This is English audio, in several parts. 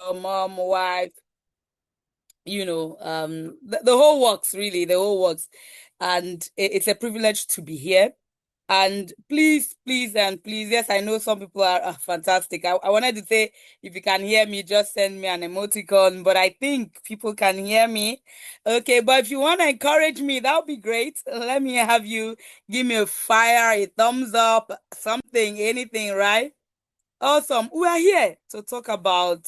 your mom, wife, the whole works, really, the whole works. And it's a privilege to be here. And please, please, and please, yes, I know some people are fantastic. I wanted to say, if you can hear me, just send me an emoticon, but I think people can hear me. Okay, but if you want to encourage me, that would be great. Let me have you give me a fire, a thumbs up, something, anything, right? Awesome. We are here to talk about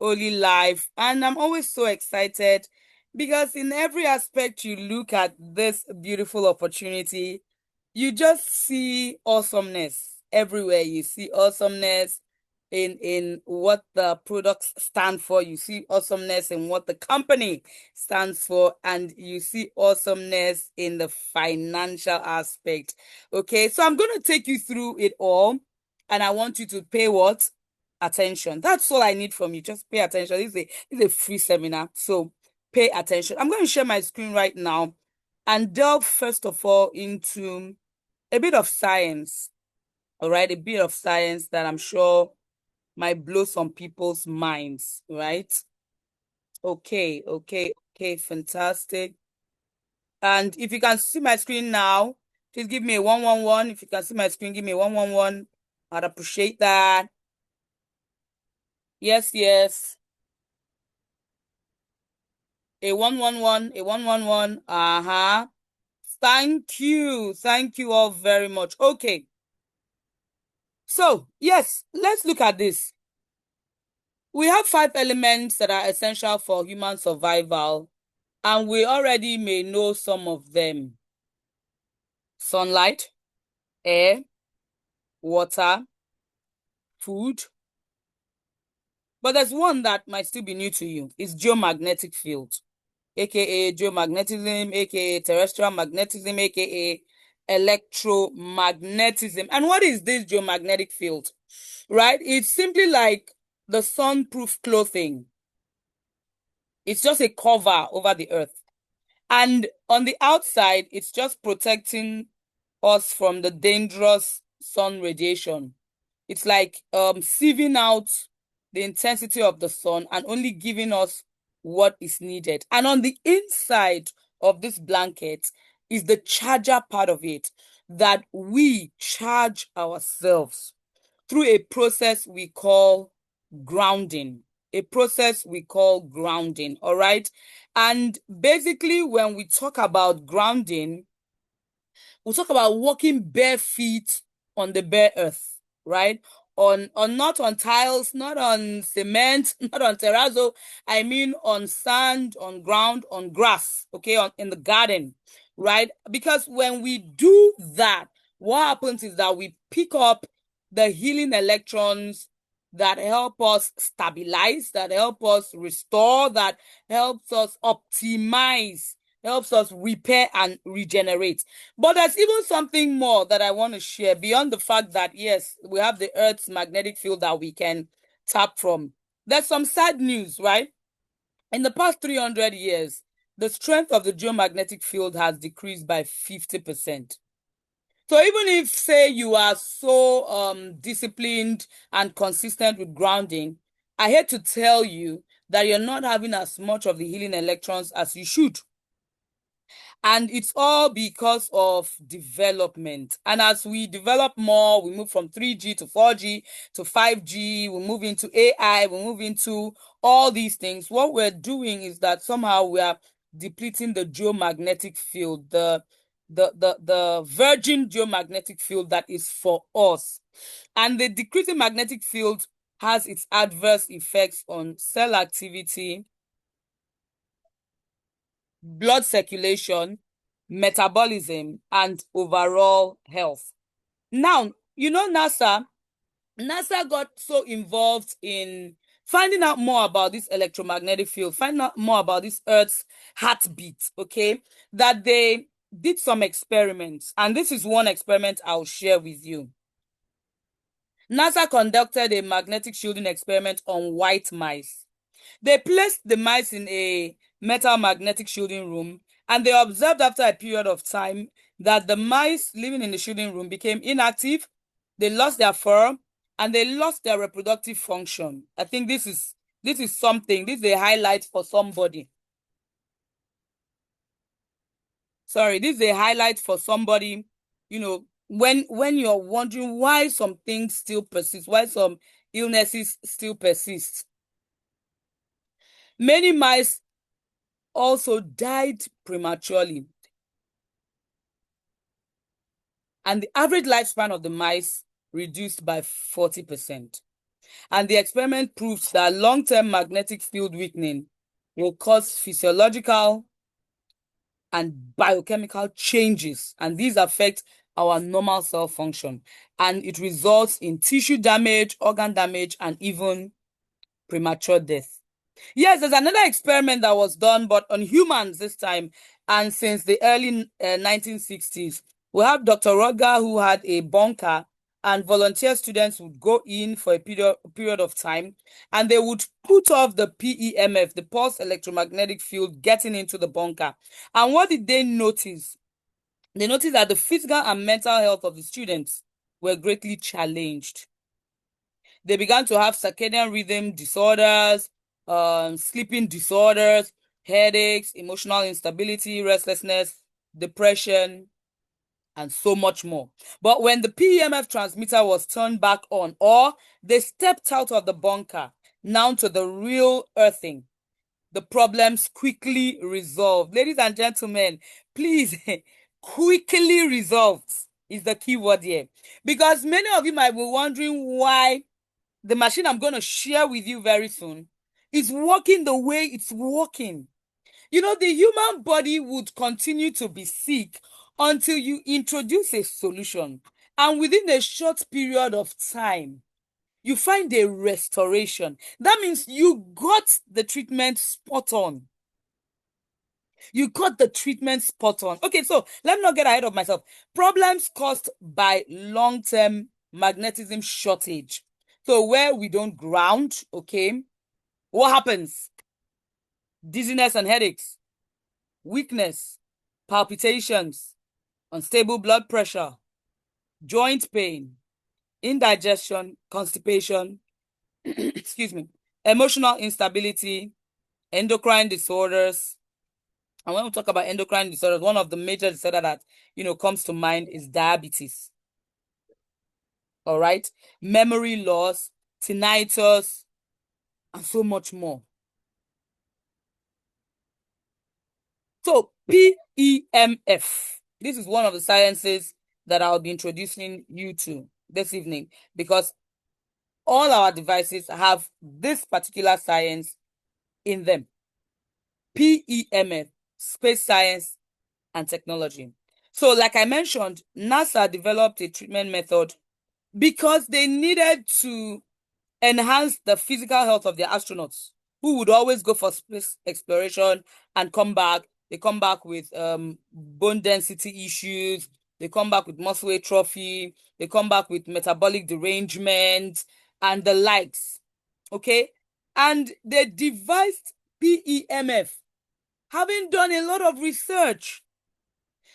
Olylife, and I'm always so excited because in every aspect you look at this beautiful opportunity, you just see awesomeness everywhere. You see awesomeness in what the products stand for. You see awesomeness in what the company stands for, and you see awesomeness in the financial aspect. Okay, so I'm going to take you through it all, and I want you to pay what? Attention. That's all I need from you. Just pay attention. This is a free seminar, so pay attention. I'm going to share my screen right now and delve first of all into a bit of science. All right, a bit of science that I'm sure might blow some people's minds, right? Okay, okay, okay, fantastic. And if you can see my screen now, please give me a 111. If you can see my screen, give me a 111. I'd appreciate that. Yes, yes. A 111, a 111. Uh-huh. Thank you. Thank you all very much. Okay. So, yes, let's look at this. We have 5 elements that are essential for human survival, and we already may know some of them. Sunlight, air, water, food. But there's one that might still be new to you. It's geomagnetic field, aka geomagnetism, aka terrestrial magnetism, aka electromagnetism. And what is this geomagnetic field? Right? It's simply like the sun-proof clothing. It's just a cover over the earth. And on the outside, it's just protecting us from the dangerous sun radiation. It's like sieving out the intensity of the sun and only giving us what is needed. And on the inside of this blanket is the charger part of it, that we charge ourselves through a process we call grounding. A process we call grounding, all right? And basically, when we talk about grounding, we talk about walking bare feet on the bare earth, right? On not on tiles, not on cement, not on terrazzo. I mean on sand, on ground, on grass, okay, in the garden, right? Because when we do that, what happens is that we pick up the healing electrons that help us stabilize, that help us restore, that helps us optimize, helps us repair and regenerate. But there's even something more that I want to share beyond the fact that, yes, we have the Earth's magnetic field that we can tap from. There's some sad news, right? In the past 300 years, the strength of the geomagnetic field has decreased by 50%. So even if, say, you are so disciplined and consistent with grounding, I hate to tell you that you're not having as much of the healing electrons as you should. And it's all because of development. And as we develop more, we move from 3G to 4G to 5G, we move into AI, we move into all these things. What we're doing is that somehow we are depleting the geomagnetic field, the virgin geomagnetic field that is for us. And the decreasing magnetic field has its adverse effects on cell activity, blood circulation, metabolism, and overall health. Now, NASA got so involved in finding out more about this electromagnetic field, finding out more about this Earth's heartbeat, okay, that they did some experiments. And this is one experiment I'll share with you. NASA conducted a magnetic shielding experiment on white mice. They placed the mice in a metal magnetic shielding room, and they observed after a period of time that the mice living in the shielding room became inactive, they lost their fur, and they lost their reproductive function. I think this is This is something. This is a highlight for somebody. Sorry, this is a highlight for somebody. You know, when you're wondering why some things still persist, why some illnesses still persist. Many mice also died prematurely. And the average lifespan of the mice reduced by 40%. And the experiment proves that long-term magnetic field weakening will cause physiological and biochemical changes, and these affect our normal cell function, and it results in tissue damage, organ damage, and even premature death. Yes, there's another experiment that was done, but on humans this time. And since the early 1960s, we have Dr. Rodger, who had a bunker, and volunteer students would go in for a period of time, and they would put off the PEMF, the pulse electromagnetic field, getting into the bunker. And what did they notice? They noticed that the physical and mental health of the students were greatly challenged. They began to have circadian rhythm disorders, sleeping disorders, headaches, emotional instability, restlessness, depression, and so much more. But when the PEMF transmitter was turned back on, or they stepped out of the bunker, now to the real earthing, the problems quickly resolved. Ladies and gentlemen, please, quickly resolved is the key word here. Because many of you might be wondering why the machine I'm going to share with you very soon is working the way it's working. You know, the human body would continue to be sick until you introduce a solution. And within a short period of time, you find a restoration. That means you got the treatment spot on. You got the treatment spot on. Okay, so let me not get ahead of myself. Problems caused by long-term magnetism shortage. So where we don't ground, okay, what happens? Dizziness and headaches, weakness, palpitations, unstable blood pressure, joint pain, indigestion, constipation, excuse me, emotional instability, endocrine disorders. And when we talk about endocrine disorders, one of the major disorders that, comes to mind is diabetes. All right. Memory loss, tinnitus, and so much more. So PEMF, this is one of the sciences that I'll be introducing you to this evening, because all our devices have this particular science in them. PEMF, space science and technology. So like I mentioned, NASA developed a treatment method because they needed to enhance the physical health of their astronauts, who would always go for space exploration and come back. They come back with bone density issues. They come back with muscle atrophy. They come back with metabolic derangement and the likes. Okay? And they devised PEMF, having done a lot of research.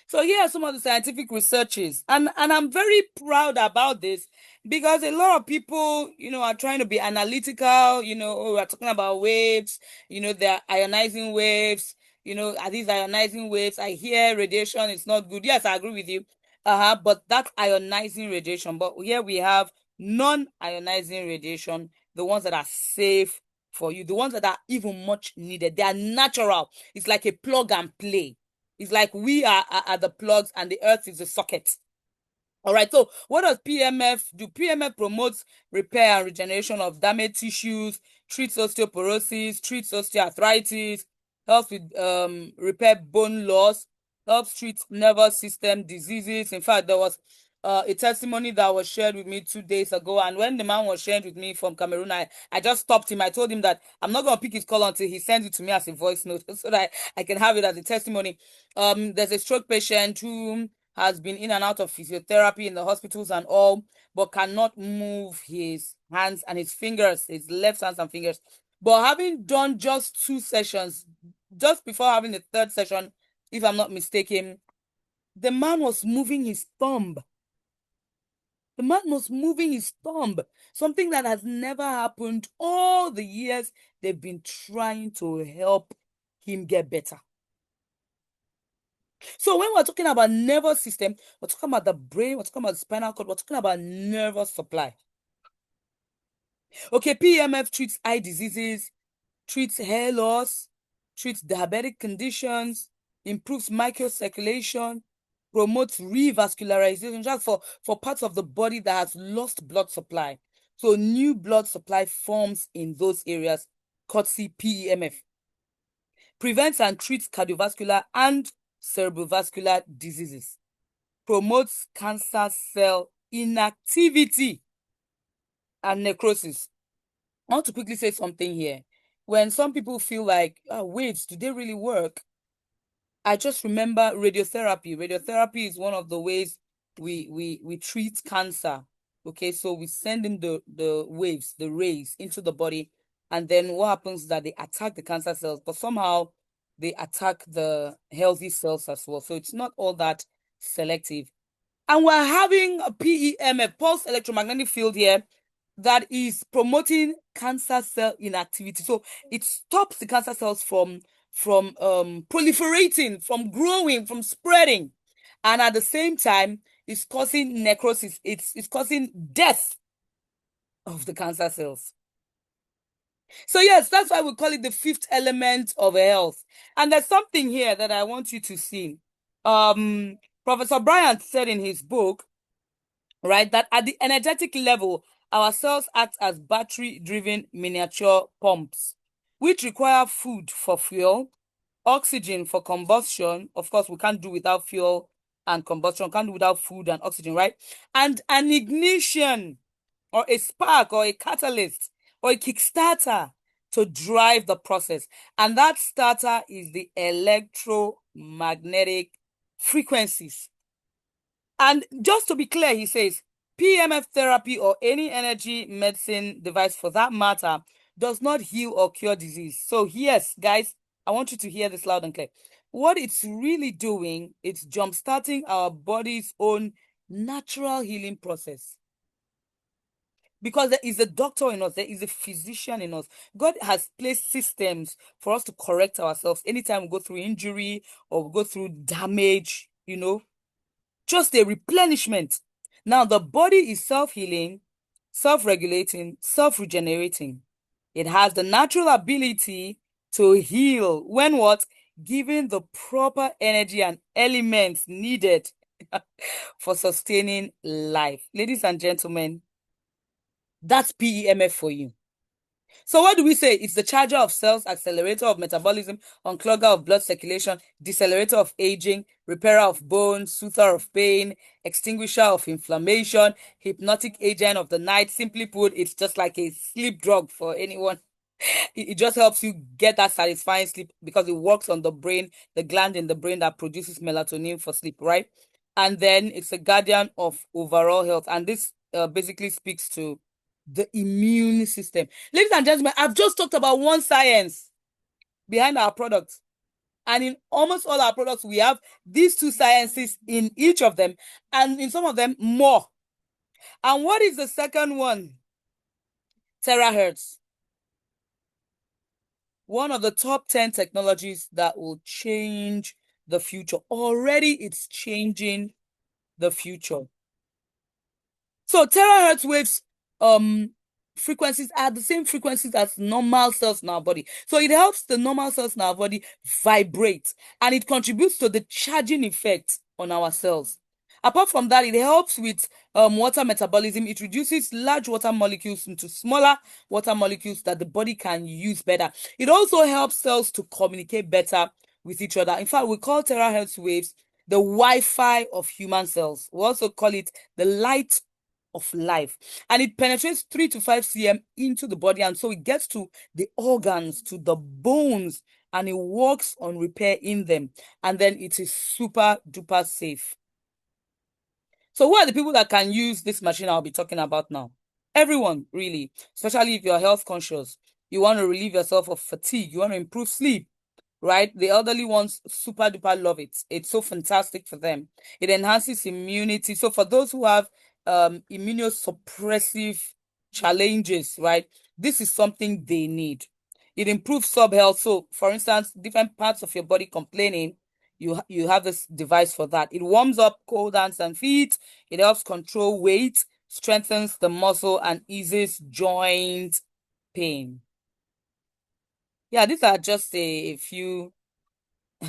So here are some of the scientific researches, and I'm very proud about this, because a lot of people, are trying to be analytical. Oh, we're talking about waves, they're ionizing waves, are these ionizing waves? I hear radiation is not good. Yes, I agree with you. But that's ionizing radiation. But here we have non-ionizing radiation, the ones that are safe for you, the ones that are even much needed. They are natural. It's like a plug and play. It's like we are the plugs and the earth is the socket. All right, so what does PEMF do? PEMF promotes repair and regeneration of damaged tissues, treats osteoporosis, treats osteoarthritis, helps with repair bone loss, helps treat nervous system diseases. In fact, there was a testimony that was shared with me 2 days ago, and when the man was shared with me from Cameroon, I just stopped him. I told him that I'm not going to pick his call until he sends it to me as a voice note so that I can have it as a testimony. There's a stroke patient who has been in and out of physiotherapy in the hospitals and all, but cannot move his hands and his fingers, his left hands and fingers. But having done just 2 sessions, just before having the 3rd session, if I'm not mistaken, the man was moving his thumb. The man was moving his thumb, something that has never happened all the years they've been trying to help him get better. So when we're talking about nervous system, we're talking about the brain, we're talking about the spinal cord, we're talking about nervous supply. Okay, PEMF treats eye diseases, treats hair loss, treats diabetic conditions, improves microcirculation, promotes revascularization just for parts of the body that has lost blood supply. So new blood supply forms in those areas, courtesy PEMF. Prevents and treats cardiovascular and cerebrovascular diseases. Promotes cancer cell inactivity and necrosis. I want to quickly say something here. When some people feel like, waves, do they really work? I just remember radiotherapy. Radiotherapy is one of the ways we treat cancer. Okay, so we send in the waves, the rays into the body, and then what happens is that they attack the cancer cells, but somehow they attack the healthy cells as well. So it's not all that selective. And we're having a PEMF, pulse electromagnetic field here, that is promoting cancer cell inactivity. So it stops the cancer cells from proliferating, from growing, from spreading. And at the same time, it's causing necrosis. It's causing death of the cancer cells. So yes, that's why we call it the fifth element of health. And there's something here that I want you to see. Professor Bryant said in his book, right, that at the energetic level, our cells act as battery-driven miniature pumps, which require food for fuel, oxygen for combustion. Of course, we can't do without fuel and combustion, can't do without food and oxygen, right? And an ignition or a spark or a catalyst or a kickstarter to drive the process. And that starter is the electromagnetic frequencies. And just to be clear, he says, PEMF therapy or any energy medicine device for that matter does not heal or cure disease. So yes, guys, I want you to hear this loud and clear. What it's really doing, it's jumpstarting our body's own natural healing process. Because there is a doctor in us, there is a physician in us. God has placed systems for us to correct ourselves anytime we go through injury or we go through damage, just a replenishment. Now, the body is self-healing, self-regulating, self-regenerating. It has the natural ability to heal when what? Given the proper energy and elements needed for sustaining life. Ladies and gentlemen, that's PEMF for you. So what do we say? It's the charger of cells, accelerator of metabolism, unclogger of blood circulation, decelerator of aging, repairer of bones, soother of pain, extinguisher of inflammation, hypnotic agent of the night. Simply put, it's just like a sleep drug for anyone. It just helps you get that satisfying sleep because it works on the brain, the gland in the brain that produces melatonin for sleep, right? And then it's a guardian of overall health. And this basically speaks to the immune system. Ladies and gentlemen, I've just talked about one science behind our products. And in almost all our products, we have these two sciences in each of them, and in some of them, more. And what is the second one? Terahertz. One of the top 10 technologies that will change the future. Already it's changing the future. So terahertz waves frequencies are the same frequencies as normal cells in our body. So it helps the normal cells in our body vibrate, and it contributes to the charging effect on our cells. Apart from that, it helps with water metabolism. It reduces large water molecules into smaller water molecules that the body can use better. It also helps cells to communicate better with each other. In fact, we call terahertz waves the Wi-Fi of human cells. We also call it the light of life, and it penetrates 3 to 5 cm into the body, and so it gets to the organs, to the bones, and it works on repair in them, and then it is super duper safe. So who are the people that can use this machine I'll be talking about now? Everyone, really, especially if you're health conscious. You want to relieve yourself of fatigue, you want to improve sleep, right? The elderly ones super duper love it. It's so fantastic for them. It enhances immunity. So for those who have immunosuppressive challenges, right? This is something they need. It improves sub health. So, for instance, different parts of your body complaining, you have this device for that. It warms up cold hands and feet. It helps control weight, strengthens the muscle, and eases joint pain. Yeah, these are just a few,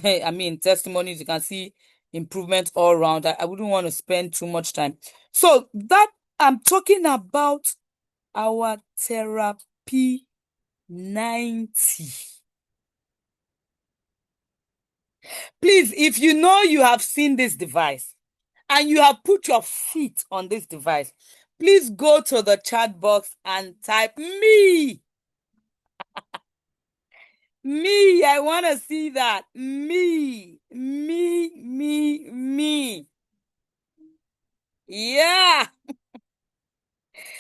I mean, testimonies. You can see improvement all around. I wouldn't want to spend too much time. So that I'm talking about our therapy 90. Please, if you know you have seen this device and you have put your feet on this device, please go to the chat box and type me. Me, I want to see that. Me. Yeah.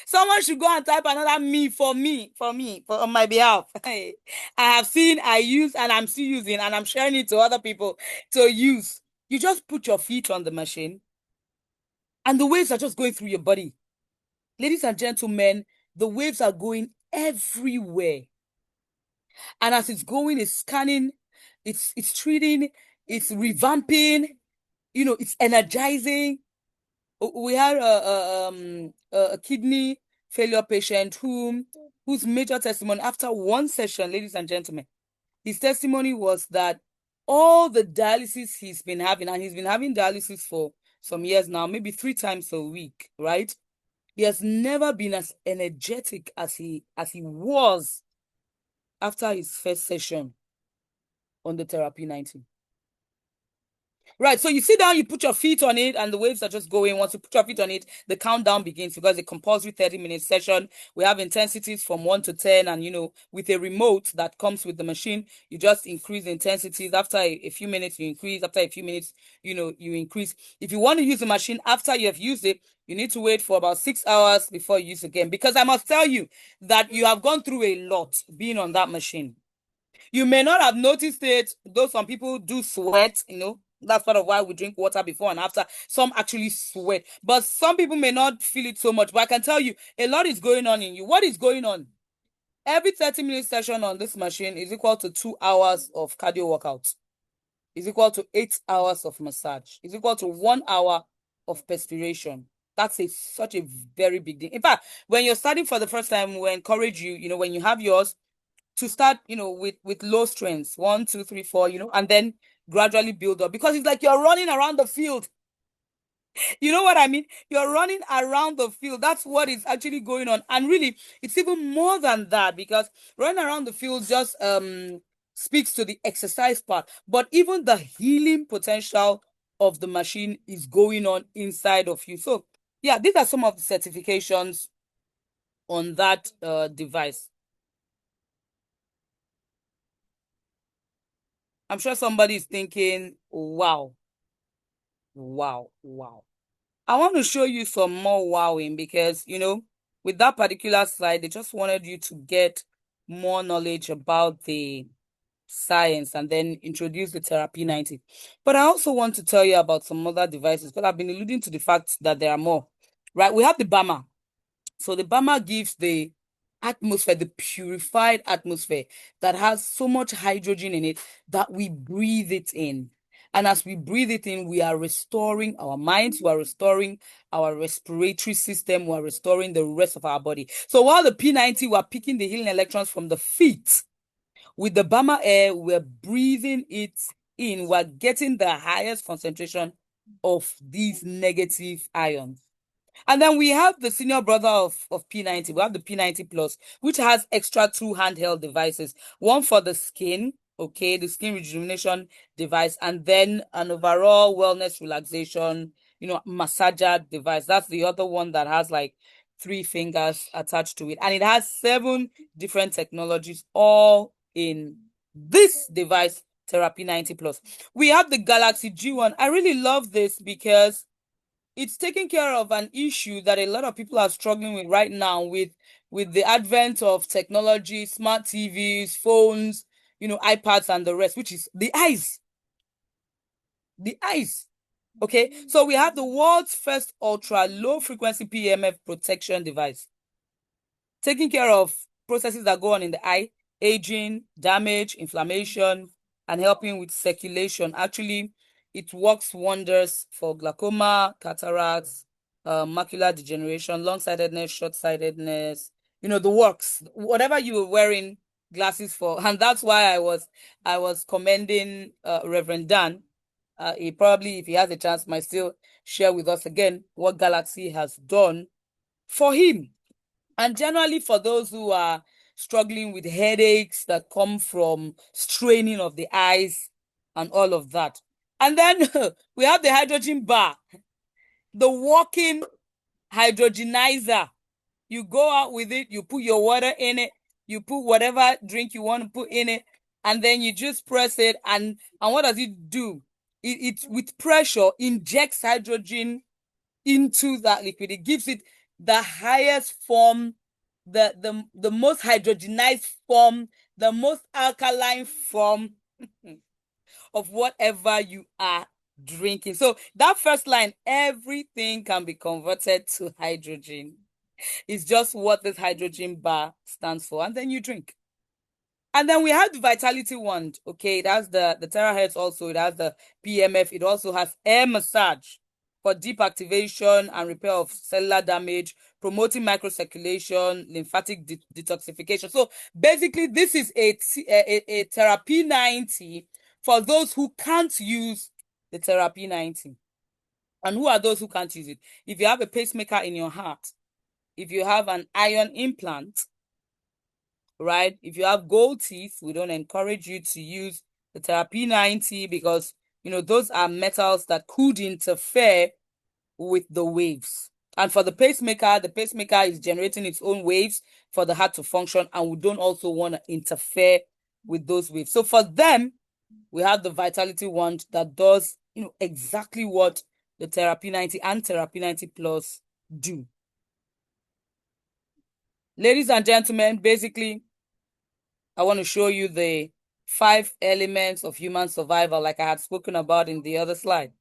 Someone should go and type another for on my behalf. I have seen, I use, and I'm still using, and I'm sharing it to other people to use. You just put your feet on the machine, and the waves are just going through your body. Ladies and gentlemen, the waves are going everywhere. And as it's going, it's scanning, it's treating, it's revamping, it's energizing. We had a kidney failure patient whose major testimony after one session, ladies and gentlemen, his testimony was that all the dialysis he's been having, and he's been having dialysis for some years now, maybe 3 times a week, right? He has never been as energetic as he was after his first session on the therapy 90. Right, so you sit down, you put your feet on it, and the waves are just going. Once you put your feet on it, the countdown begins because it's a compulsory 30-minute session. We have intensities from 1 to 10, and with a remote that comes with the machine, you just increase the intensities. After a few minutes, you increase. After a few minutes, you increase. If you want to use the machine after you have used it, you need to wait for about 6 hours before you use again. Because I must tell you that you have gone through a lot being on that machine. You may not have noticed it, though some people do sweat, That's part of why we drink water before and after. Some actually sweat. But some people may not feel it so much. But I can tell you, a lot is going on in you. What is going on? Every 30-minute session on this machine is equal to 2 hours of cardio workout. Is equal to 8 hours of massage. Is equal to 1 hour of perspiration. That's such a very big deal. In fact, when you're starting for the first time, we encourage you, when you have yours, to start, with low strengths, 1, 2, 3, 4, and then gradually build up, because it's like you're running around the field. You know what I mean? You're running around the field. That's what is actually going on. And really, it's even more than that, because running around the field just speaks to the exercise part, but even the healing potential of the machine is going on inside of you. So yeah, these are some of the certifications on that device. I'm sure somebody is thinking, wow. I want to show you some more wowing because, with that particular slide, they just wanted you to get more knowledge about the science and then introduce the therapy 90. But I also want to tell you about some other devices, because I've been alluding to the fact that there are more, right? We have the BAMA. So the BAMA gives the atmosphere, the purified atmosphere that has so much hydrogen in it that we breathe it in. And as we breathe it in, we are restoring our minds, we are restoring our respiratory system, we are restoring the rest of our body. So while the P90, we're picking the healing electrons from the feet, with the BAMA air, we're breathing it in, we're getting the highest concentration of these negative ions. And then we have the senior brother of P90. We have the P90 Plus, which has extra 2 handheld devices. One for the skin, okay, the skin rejuvenation device, and then an overall wellness relaxation, massager device. That's the other one that has like 3 fingers attached to it. And it has 7 different technologies, all in this device, Therapy 90 Plus. We have the Galaxy G1. I really love this because it's taking care of an issue that a lot of people are struggling with right now, with the advent of technology, smart TVs, phones, iPads and the rest, which is the eyes. The eyes. Okay, so we have the world's first ultra low frequency PMF protection device, taking care of processes that go on in the eye, aging, damage, inflammation, and helping with circulation. Actually, it works wonders for glaucoma, cataracts, macular degeneration, long-sightedness, short-sightedness, the works. Whatever you were wearing glasses for. And that's why I was commending Reverend Dan. He probably, if he has a chance, might still share with us again what Galaxy has done for him. And generally, for those who are struggling with headaches that come from straining of the eyes and all of that. And then we have the hydrogen bar, the walking hydrogenizer. You go out with it, you put your water in it, you put whatever drink you want to put in it, and then you just press it. And what does it do? It with pressure injects hydrogen into that liquid. It gives it the highest form, the most hydrogenized form, the most alkaline form of whatever you are drinking. So that first line, everything can be converted to hydrogen. It's just what this hydrogen bar stands for. And then you drink. And then we have the Vitality Wand. Okay, it has the terahertz also. It has the PMF. It also has air massage for deep activation and repair of cellular damage, promoting microcirculation, lymphatic detoxification. So basically, this is a therapy 90 for those who can't use the therapy 90. And who are those who can't use it? If you have a pacemaker in your heart, if you have an iron implant, right? If you have gold teeth, we don't encourage you to use the therapy 90 because, those are metals that could interfere with the waves. And for the pacemaker is generating its own waves for the heart to function, and we don't also want to interfere with those waves. So for them, we have the Vitality Wand that does, exactly what the therapy 90 and therapy 90 plus do. Ladies and gentlemen, basically, I want to show you the 5 elements of human survival like I had spoken about in the other slide.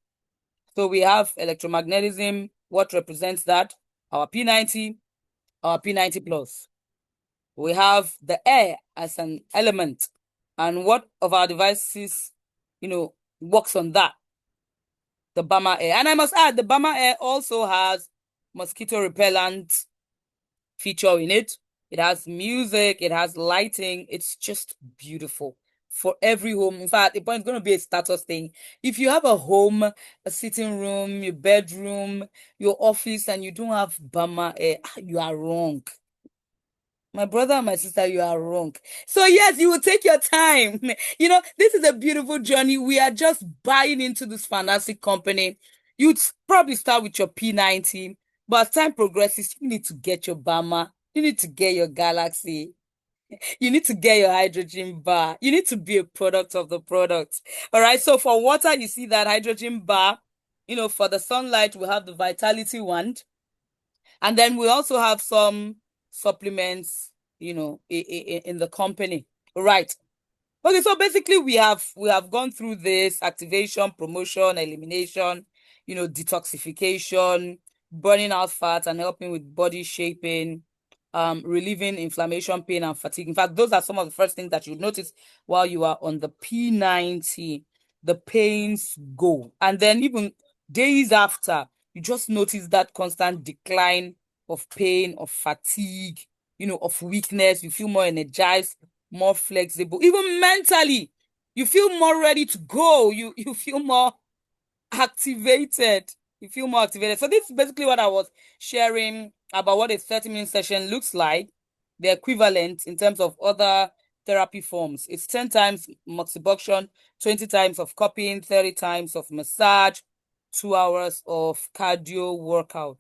So we have electromagnetism. What represents that? Our P90, our P90 plus. We have the air as an element. And what of our devices, works on that? The Bama Air. And I must add, the Bama Air also has mosquito repellent feature in it. It has music, it has lighting. It's just beautiful for every home. In fact, it's going to be a status thing. If you have a home, a sitting room, your bedroom, your office, and you don't have Bama air, you are wrong. My brother and my sister, you are wrong. So yes, you will take your time. This is a beautiful journey. We are just buying into this fantastic company. You'd probably start with your P90, but as time progresses, you need to get your Bama. You need to get your Galaxy. You need to get your hydrogen bar. You need to be a product of the product. All right. So for water, you see that hydrogen bar. For the sunlight, we have the Vitality Wand. And then we also have some supplements, in the company. Right. Okay, so basically we have gone through this activation, promotion, elimination, detoxification, burning out fat and helping with body shaping, relieving inflammation, pain, and fatigue. In fact, those are some of the first things that you notice while you are on the P90. The pains go. And then even days after, you just notice that constant decline of pain, of fatigue, of weakness. You feel more energized, more flexible, even mentally. You feel more ready to go. You feel more activated. You feel more activated. So this is basically what I was sharing about what a 30-minute session looks like, the equivalent in terms of other therapy forms. It's 10 times moxibustion, 20 times of cupping, 30 times of massage, 2 hours of cardio workout.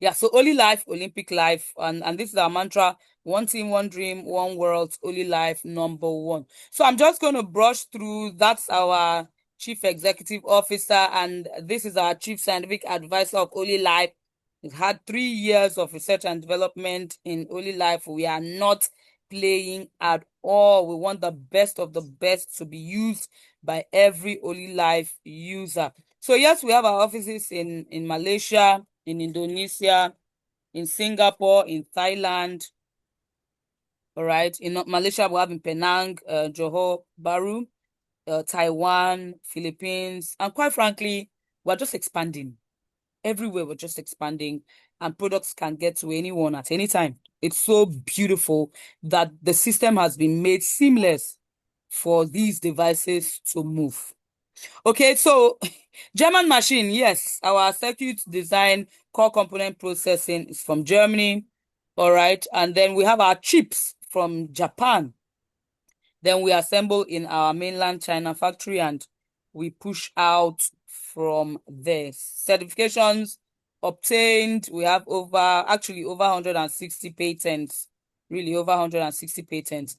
Yeah, so Olylife, Olympic life, and this is our mantra: one team, one dream, one world, Olylife number one. So I'm just going to brush through. That's our Chief Executive Officer, and this is our Chief Scientific Advisor of Olylife. We've had 3 years of research and development in Olylife. We are not playing at all. We want the best of the best to be used by every Olylife user. So yes, we have our offices in Malaysia, in Indonesia, in Singapore, in Thailand. All right. In Malaysia, we have in Penang, Johor Bahru, Taiwan, Philippines, and quite frankly, we're just expanding. Everywhere we're just expanding, and products can get to anyone at any time. It's so beautiful that the system has been made seamless for these devices to move. Okay, so German machine, yes, our circuit design core component processing is from Germany. All right, and then we have our chips from Japan. Then we assemble in our mainland China factory and we push out from there. Certifications obtained, we have over 160 patents, really over 160 patents.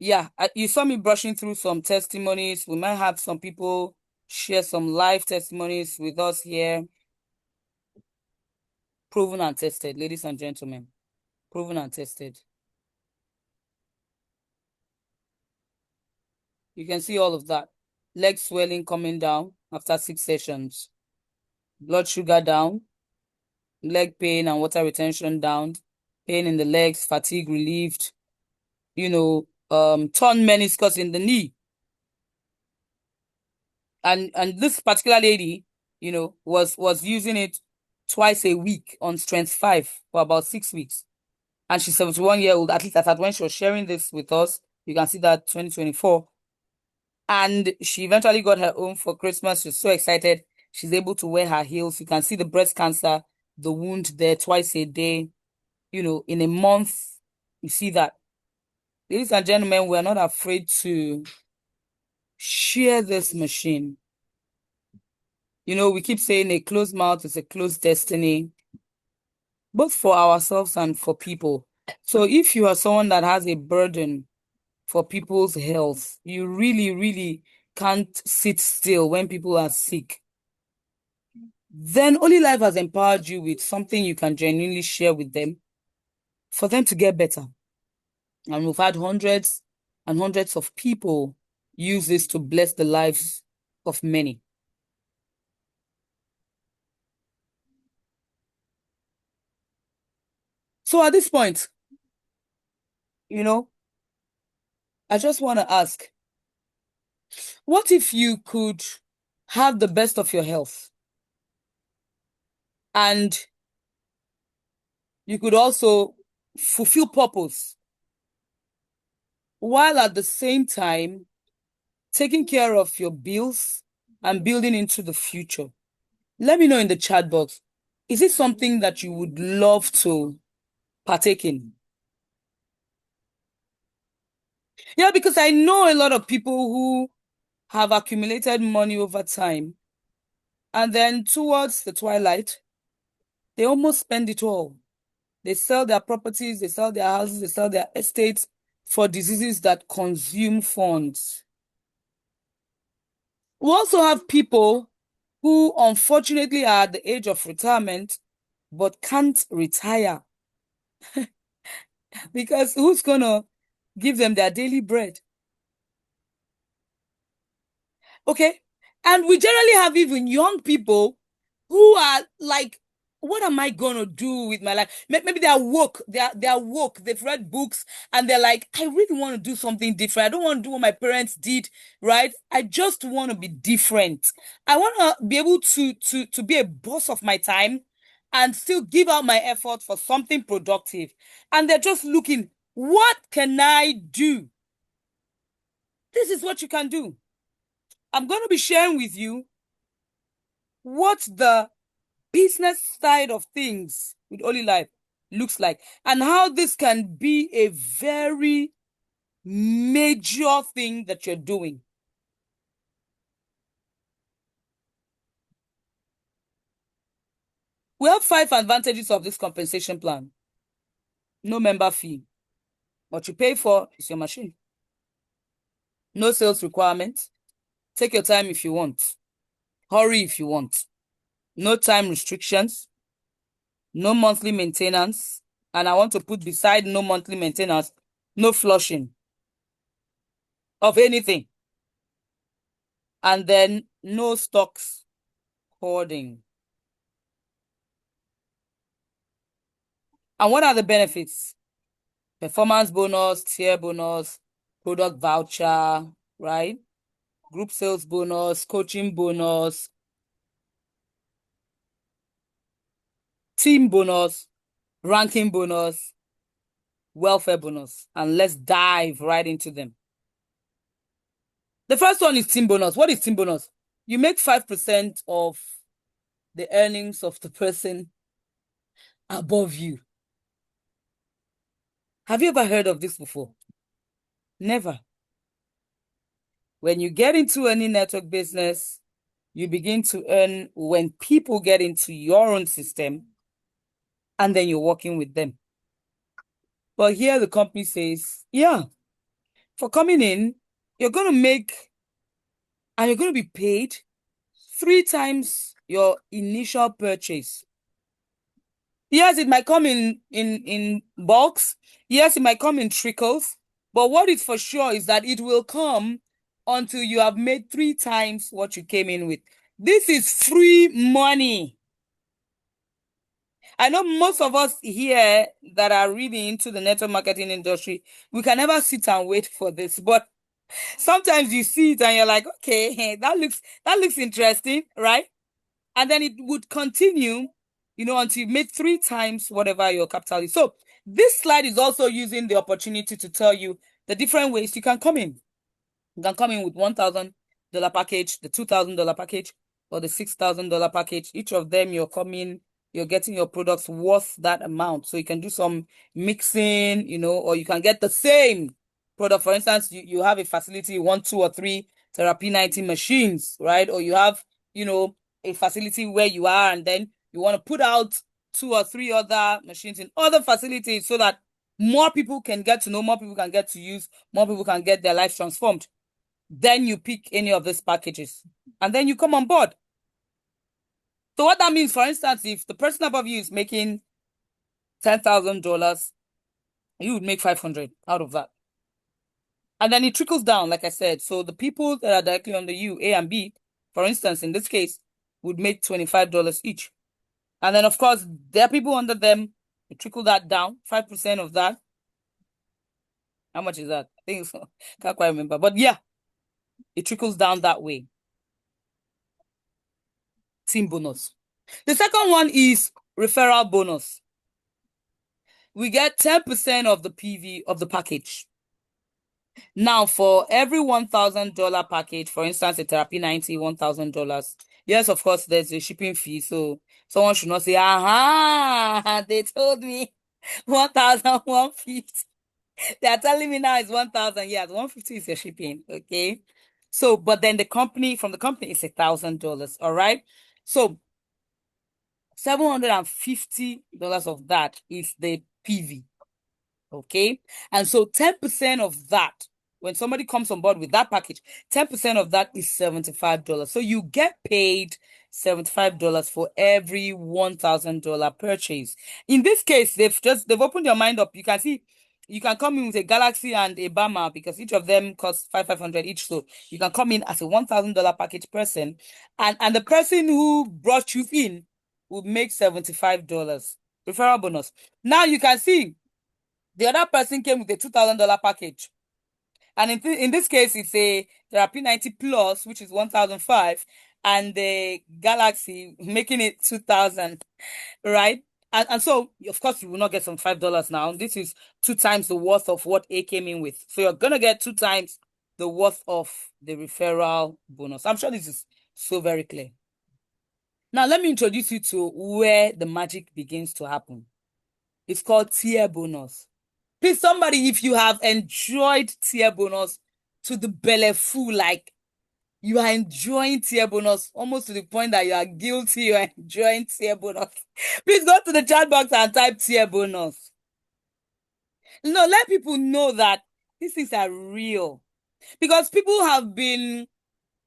Yeah, you saw me brushing through some testimonies. We might have some people share some live testimonies with us here. Proven and tested, ladies and gentlemen. Proven and tested. You can see all of that. Leg swelling coming down after 6 sessions. Blood sugar down. Leg pain and water retention down. Pain in the legs, fatigue relieved. Torn meniscus in the knee. And this particular lady, was using it twice a week on strength 5 for about 6 weeks. And she's 71-year-old, at least at when she was sharing this with us. You can see that 2024. And she eventually got her own for Christmas. She's so excited. She's able to wear her heels. You can see the breast cancer, the wound there twice a day, in a month. You see that. Ladies and gentlemen, we're not afraid to share this machine. We keep saying a closed mouth is a closed destiny, both for ourselves and for people. So if you are someone that has a burden for people's health, you really, really can't sit still when people are sick, then Olylife has empowered you with something you can genuinely share with them for them to get better. And we've had hundreds and hundreds of people use this to bless the lives of many. So at this point, I just want to ask, what if you could have the best of your health and you could also fulfill purpose while at the same time taking care of your bills and building into the future? Let me know in the chat box. Is it something that you would love to partake in? Yeah, because I know a lot of people who have accumulated money over time, and then towards the twilight, they almost spend it all. They sell their properties, they sell their houses, they sell their estates for diseases that consume funds. We also have people who unfortunately are at the age of retirement but can't retire because who's gonna give them their daily bread? Okay. And we generally have even young people who are like, what am I gonna do with my life? Maybe they are woke. They are woke. They've read books and they're like, I really want to do something different. I don't want to do what my parents did, right? I just want to be different. I want to be able to be a boss of my time and still give out my effort for something productive. And they're just looking, what can I do? This is what you can do. I'm going to be sharing with you what the business side of things with Olylife looks like and how this can be a very major thing that you're doing. We have 5 advantages of this compensation plan. No member fee. What you pay for is your machine. No sales requirement. Take your time if you want. Hurry if you want. No time restrictions. No monthly maintenance. And I want to put beside no monthly maintenance, no flushing of anything. And then no stocks hoarding. And what are the benefits? Performance bonus, tier bonus, product voucher, right? Group sales bonus, coaching bonus, team bonus, ranking bonus, welfare bonus. And let's dive right into them. The first one is team bonus. What is team bonus? You make 5% of the earnings of the person above you. Have you ever heard of this before? Never. When you get into any network business, you begin to earn when people get into your own system and then you're working with them. But here the company says, yeah, for coming in, you're going to make and you're going to be paid 3 times your initial purchase. Yes, it might come in bulks. Yes, it might come in trickles. But what is for sure is that it will come until you have made 3 times what you came in with. This is free money. I know most of us here that are really into the network marketing industry, we can never sit and wait for this. But sometimes you see it and you're like, okay, that looks interesting, right? And then it would continue, until you made 3 times whatever your capital is. So this slide is also using the opportunity to tell you the different ways you can come in. You can come in with $1,000 package, the $2,000 package, or the $6,000 package. Each of them, you're getting your products worth that amount. So you can do some mixing, or you can get the same product. For instance, you have a facility, 1, 2, or 3 Therapy 90 machines, right? Or you have, a facility where you are, and then you want to put out 2 or 3 other machines in other facilities so that more people can get to know, more people can get to use, more people can get their lives transformed. Then you pick any of these packages and then you come on board. So what that means, for instance, if the person above you is making $10,000, you would make 500 out of that. And then it trickles down, like I said. So the people that are directly under you, A and B, for instance, in this case, would make $25 each. And then, of course, there are people under them. You trickle that down, 5% of that. How much is that? I think so. Can't quite remember. But yeah, it trickles down that way. Team bonus. The second one is referral bonus. We get 10% of the PV of the package. Now, for every $1,000 package, for instance, a Therapy 90, $1,000. Yes, of course, there's a shipping fee. So someone should not say, aha, they told me 1,150. They are telling me now it's 1,000. Yes, 150 is your shipping. Okay. So, but then from the company is $1,000. All right. So $750 of that is the PV. Okay. And so 10% of that, when somebody comes on board with that package, 10% of that is $75. So you get paid $75 for every $1,000 purchase. In this case, they've opened your mind up. You can see you can come in with a Galaxy and a Bama because each of them costs $500 each. So you can come in as a $1,000 package person, and the person who brought you in will make $75 referral bonus. Now you can see the other person came with a $2,000 package. And in this case, it's a Therapy 90 Plus, which is 1,005, and the Galaxy making it 2,000, right? And so, of course, you will not get some $5 now. This is 2 times the worth of what A came in with. So you're going to get 2 times the worth of the referral bonus. I'm sure this is so very clear. Now, let me introduce you to where the magic begins to happen. It's called tier bonus. Please, somebody, if you have enjoyed tier bonus to the belly full, like you are enjoying tier bonus almost to the point that you are guilty, you are enjoying tier bonus. Please go to the chat box and type tier bonus. No, let people know that these things are real. Because people have been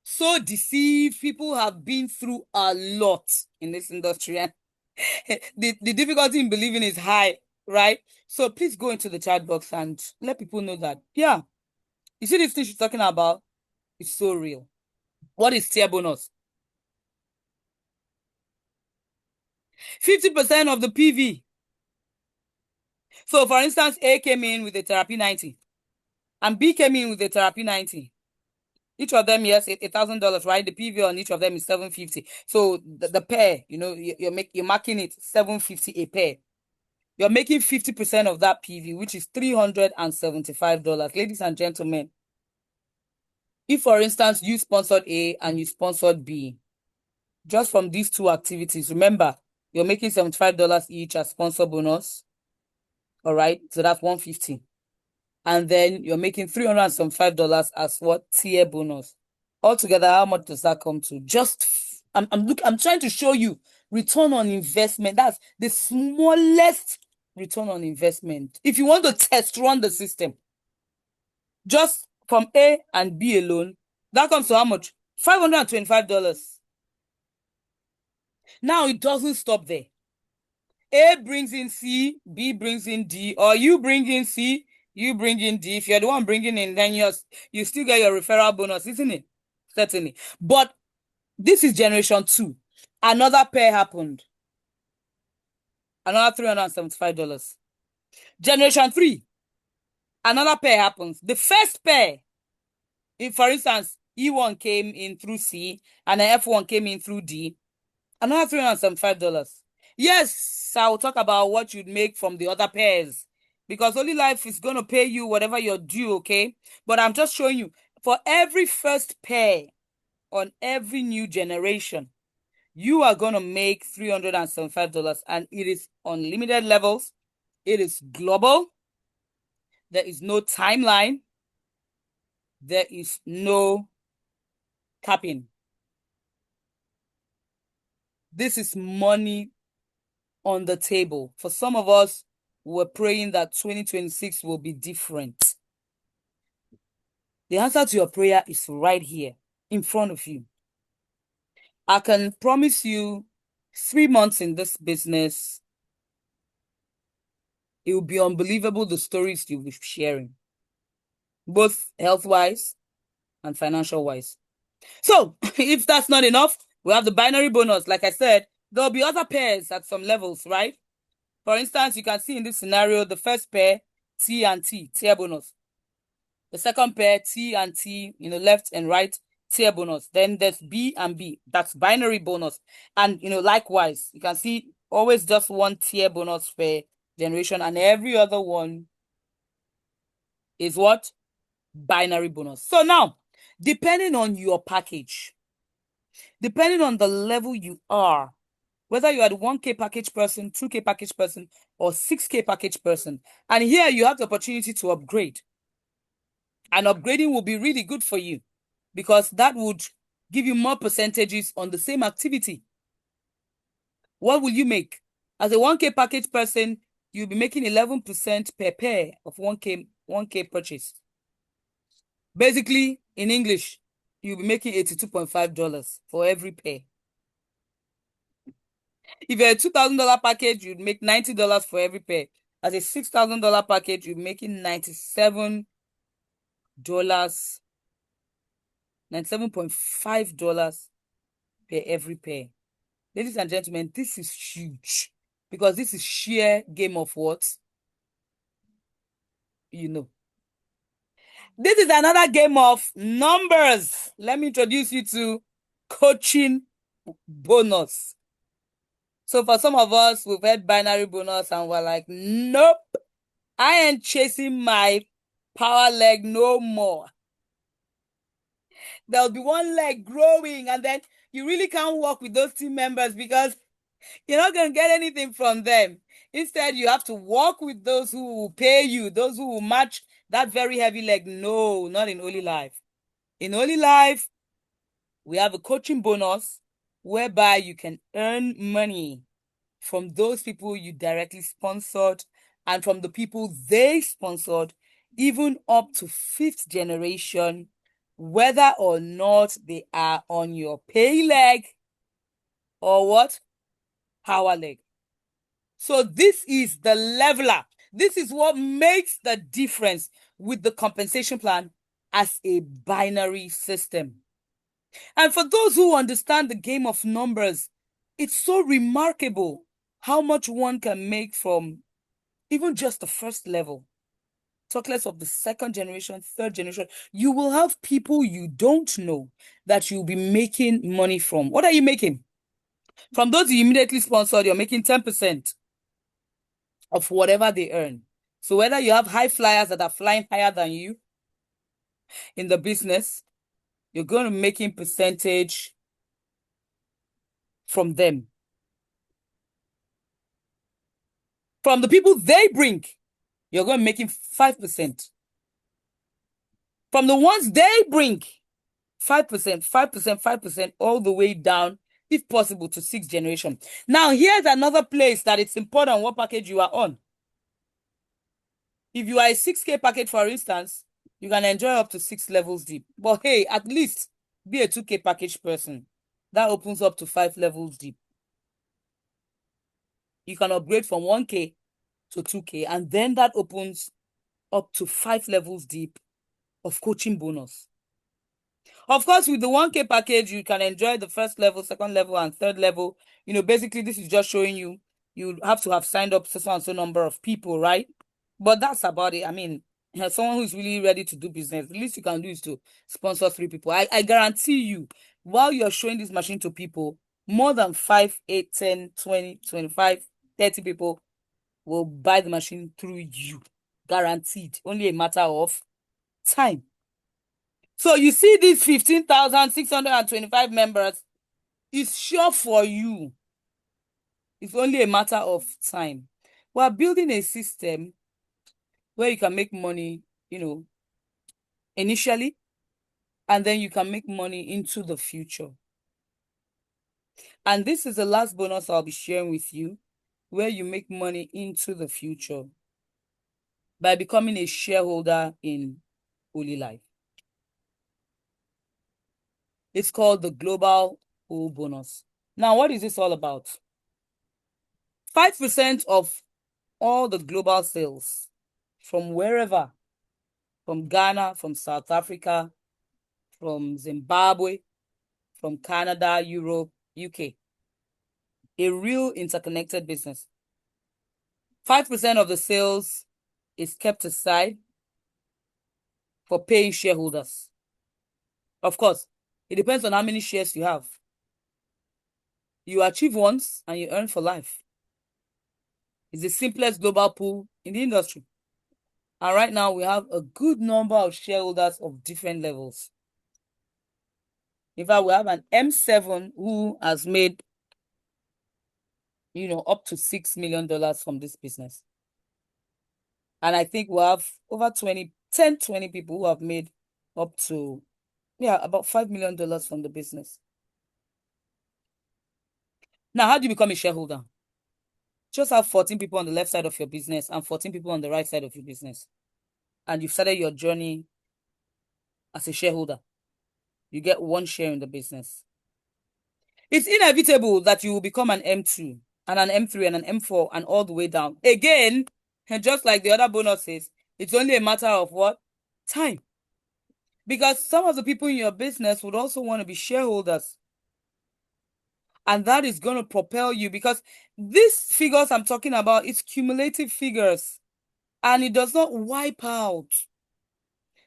so deceived. People have been through a lot in this industry. And the difficulty in believing is high, right? So please go into the chat box and let people know that, yeah, you see this thing she's talking about? It's so real. What is tier bonus? 50% of the PV. So for instance, A came in with a therapy 90 and B came in with a therapy 90. Each of them, yes, $1,000, right? The PV on each of them is $750. So the pair, you're marking it $750 a pair. You're making 50% of that PV, which is $375. Ladies and gentlemen, if for instance you sponsored A and you sponsored B, just from these two activities, remember, you're making $75 each as sponsor bonus. All right, so that's $150. And then you're making $375 as what? Tier bonus. Altogether, how much does that come to? I'm trying to show you return on investment. That's the smallest return on investment. If you want to test run the system, just from A and B alone, that comes to how much? $525. Now it doesn't stop there. A brings in C, B brings in D, or you bring in C, you bring in D. If you're the one bringing in, then you still get your referral bonus, isn't it? Certainly. But this is generation 2. Another pair happened. Another $375. Generation 3. Another pair happens. The first pair, if for instance, E1 came in through C and then F1 came in through D, another $375. Yes, I'll talk about what you'd make from the other pairs because Olylife is going to pay you whatever you're due, okay? But I'm just showing you, for every first pair on every new generation, you are going to make $375, and it is unlimited levels. It is global. There is no timeline. There is no capping. This is money on the table. For some of us, we're praying that 2026 will be different. The answer to your prayer is right here in front of you. I can promise you 3 months in this business, it will be unbelievable the stories you'll be sharing, both health-wise and financial-wise. So if that's not enough, we have the binary bonus. Like I said, there'll be other pairs at some levels, right? For instance, you can see in this scenario, the first pair, T and T, tier bonus. The second pair, T and T, left and right, tier bonus. Then there's B and B, that's binary bonus. And, likewise, you can see always just one tier bonus per generation, and every other one is what? Binary bonus. So now, depending on your package, depending on the level you are, whether you are the 1K package person, 2K package person, or 6K package person, and here you have the opportunity to upgrade. And upgrading will be really good for you because that would give you more percentages on the same activity. What will you make? As a 1K package person, you'll be making 11% per pair of 1K purchase. Basically, in English, you'll be making $82.5 for every pair. If you're a $2,000 package, you'd make $90 for every pair. As a $6,000 package, you're making $97.5 per every pair. Ladies and gentlemen, this is huge because this is sheer game of what? This is another game of numbers. Let me introduce you to coaching bonus. So for some of us, we've had binary bonus and we're like, nope, I ain't chasing my power leg no more. There'll be one leg growing and then you really can't work with those team members because you're not going to get anything from them. Instead, you have to work with those who will pay you, those who will match that very heavy leg. No, not in Olylife. In Olylife, we have a coaching bonus whereby you can earn money from those people you directly sponsored and from the people they sponsored, even up to 5th generation, whether or not they are on your pay leg or what? Power leg. So this is the leveler. This is what makes the difference with the compensation plan as a binary system. And for those who understand the game of numbers, it's so remarkable how much one can make from even just the first level. Talk less of the second generation, third generation. You will have people you don't know that you'll be making money from. What are you making? From those you immediately sponsored, you're making 10% of whatever they earn. So whether you have high flyers that are flying higher than you in the business, you're going to be making percentage from them. From the people they bring, you're going to be making 5%. From the ones they bring, 5%, 5%, 5%, all the way down, if possible, to 6th generation. Now, here's another place that it's important what package you are on. If you are a 6K package, for instance, you can enjoy up to 6 levels deep. But hey, at least be a 2K package person. That opens up to 5 levels deep. You can upgrade from 1K to 2K, and then that opens up to 5 levels deep of coaching bonus. Of course, with the 1K package, you can enjoy the first level, second level, and third level. Basically, this is just showing you have to have signed up so and so number of people, right? But that's about it. I mean, someone who's really ready to do business, the least you can do is to sponsor 3 people. I guarantee you, while you're showing this machine to people, more than 5, 8, 10, 20, 25, 30 people will buy the machine through you. Guaranteed. Only a matter of time. So you see these 15,625 members, it's sure for you. It's only a matter of time. We're building a system where you can make money, initially, and then you can make money into the future. And this is the last bonus I'll be sharing with you, where you make money into the future by becoming a shareholder in Olylife. It's called the Global O Bonus. Now, what is this all about? 5% of all the global sales from wherever, from Ghana, from South Africa, from Zimbabwe, from Canada, Europe, UK. A real interconnected business. 5% of the sales is kept aside for paying shareholders. Of course, it depends on how many shares you have. You achieve once and you earn for life. It's the simplest global pool in the industry. And right now, we have a good number of shareholders of different levels. In fact, we have an M7 who has made, up to $6 million from this business. And I think we have over 10, 20 people who have made up to, about $5 million from the business. Now, how do you become a shareholder? Just have 14 people on the left side of your business and 14 people on the right side of your business. And you've started your journey as a shareholder. You get 1 share in the business. It's inevitable that you will become an M2 and an M3 and an M4 and all the way down. Again, and just like the other bonuses, it's only a matter of what? Time. Because some of the people in your business would also want to be shareholders. And that is going to propel you, because these figures I'm talking about, it's cumulative figures. And it does not wipe out.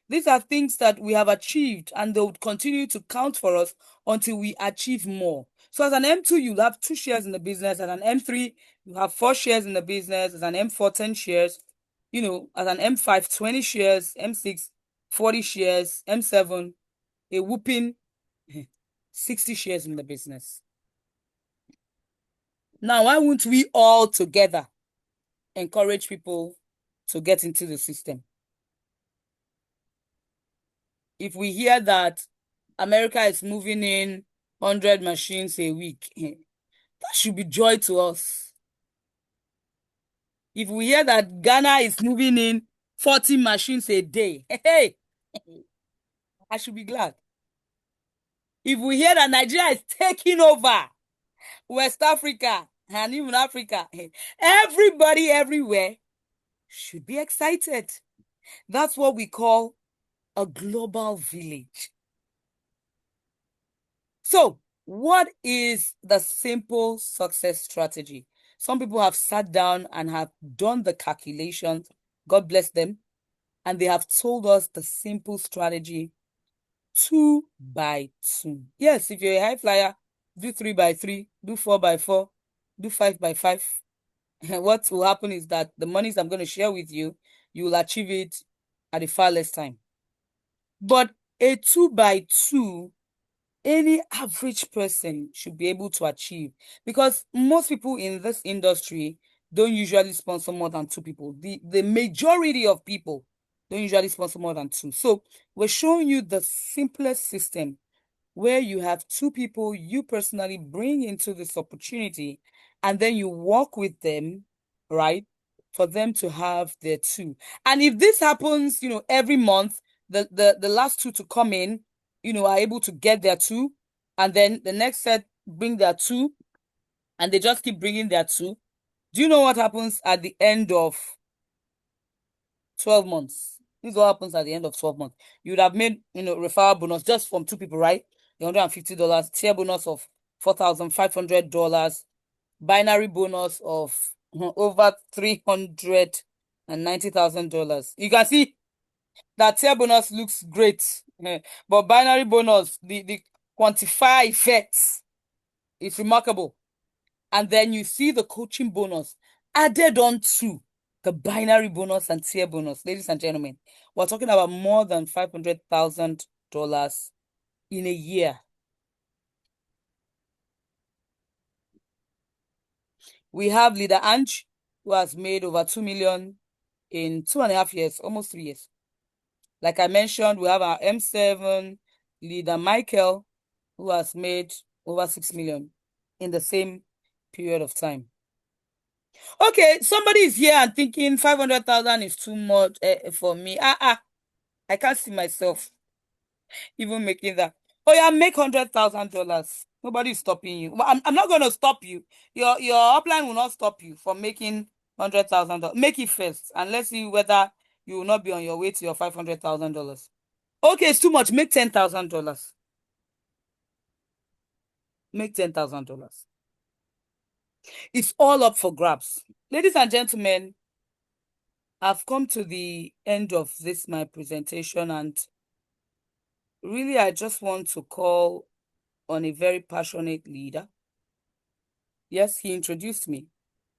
These are things that we have achieved, and they would continue to count for us until we achieve more. So as an M2, you'll have 2 shares in the business. As an M3, you have 4 shares in the business. As an M4, 10 shares. As an M5, 20 shares. M6, 40 shares. M7, a whooping 60 shares in the business. Now, why won't we all together encourage people to get into the system? If we hear that America is moving in 100 machines a week, that should be joy to us. If we hear that Ghana is moving in 40 machines a day, hey, I should be glad. If we hear that Nigeria is taking over West Africa and even Africa, everybody everywhere should be excited. That's what we call a global village. So, what is the simple success strategy? Some people have sat down and have done the calculations. God bless them. And they have told us the simple strategy 2 by 2. Yes, if you're a high flyer, do 3 by 3, do 4 by 4, do 5 by 5. What will happen is that the monies I'm going to share with you, you will achieve it at a far less time. But a 2 by 2, any average person should be able to achieve, because most people in this industry don't usually sponsor more than 2 people. The majority of people don't usually sponsor more than 2. So we're showing you the simplest system where you have 2 people you personally bring into this opportunity, and then you work with them, right, for them to have their 2. And if this happens, every month, the last 2 to come in, are able to get their 2, and then the next set bring their 2, and they just keep bringing their 2. Do you know what happens at the end of 12 months? This is what happens at the end of 12 months. You would have made, referral bonus just from 2 people, right? $150, tier bonus of $4,500, binary bonus of over $390,000. You can see that tier bonus looks great, but binary bonus, the quantifier effects is remarkable. And then you see the coaching bonus added on to the binary bonus and tier bonus. Ladies and gentlemen, we're talking about more than $500,000 in a year. We have leader Ange, who has made over 2 million in 2.5 years, almost 3 years. Like I mentioned, we have our M7 leader Michael, who has made over 6 million in the same period of time. Okay, somebody is here and thinking 500,000 is too much for me. I can't see myself even making that. Oh yeah, make $100,000. Nobody is stopping you. Well, I'm not going to stop you. Your upline will not stop you from making $100,000. Make it first, and let's see whether you will not be on your way to your $500,000. Okay, it's too much. Make $10,000. Make $10,000. It's all up for grabs. Ladies and gentlemen, I've come to the end of this, my presentation, and really, I just want to call on a very passionate leader. Yes, he introduced me,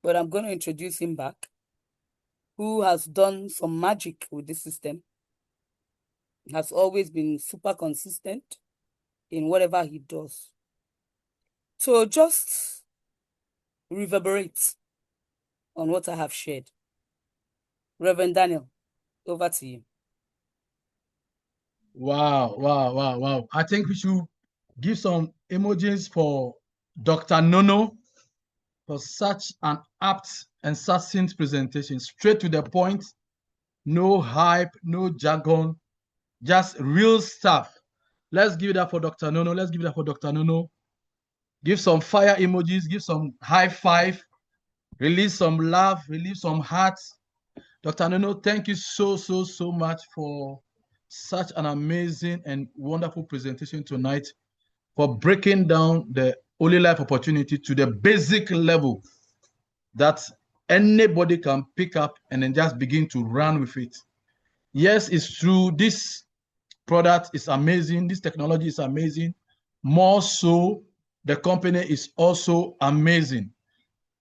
but I'm going to introduce him back, who has done some magic with this system, has always been super consistent in whatever he does. So just reverberate on what I have shared. Reverend Daniel, over to you. Wow, wow, wow, wow. I think we should give some emojis for Dr. Nono for such an apt and succinct presentation. Straight to the point, no hype, no jargon, just real stuff. Let's give that for Dr. Nono. Let's give that for Dr. Nono. Give some fire emojis, give some high five, release some love, release some hearts. Dr. Nono, thank you so, so, so much for such an amazing and wonderful presentation tonight, for breaking down the Olylife opportunity to the basic level that anybody can pick up and then just begin to run with it. Yes, it's true. This product is amazing. This technology is amazing. More so, the company is also amazing.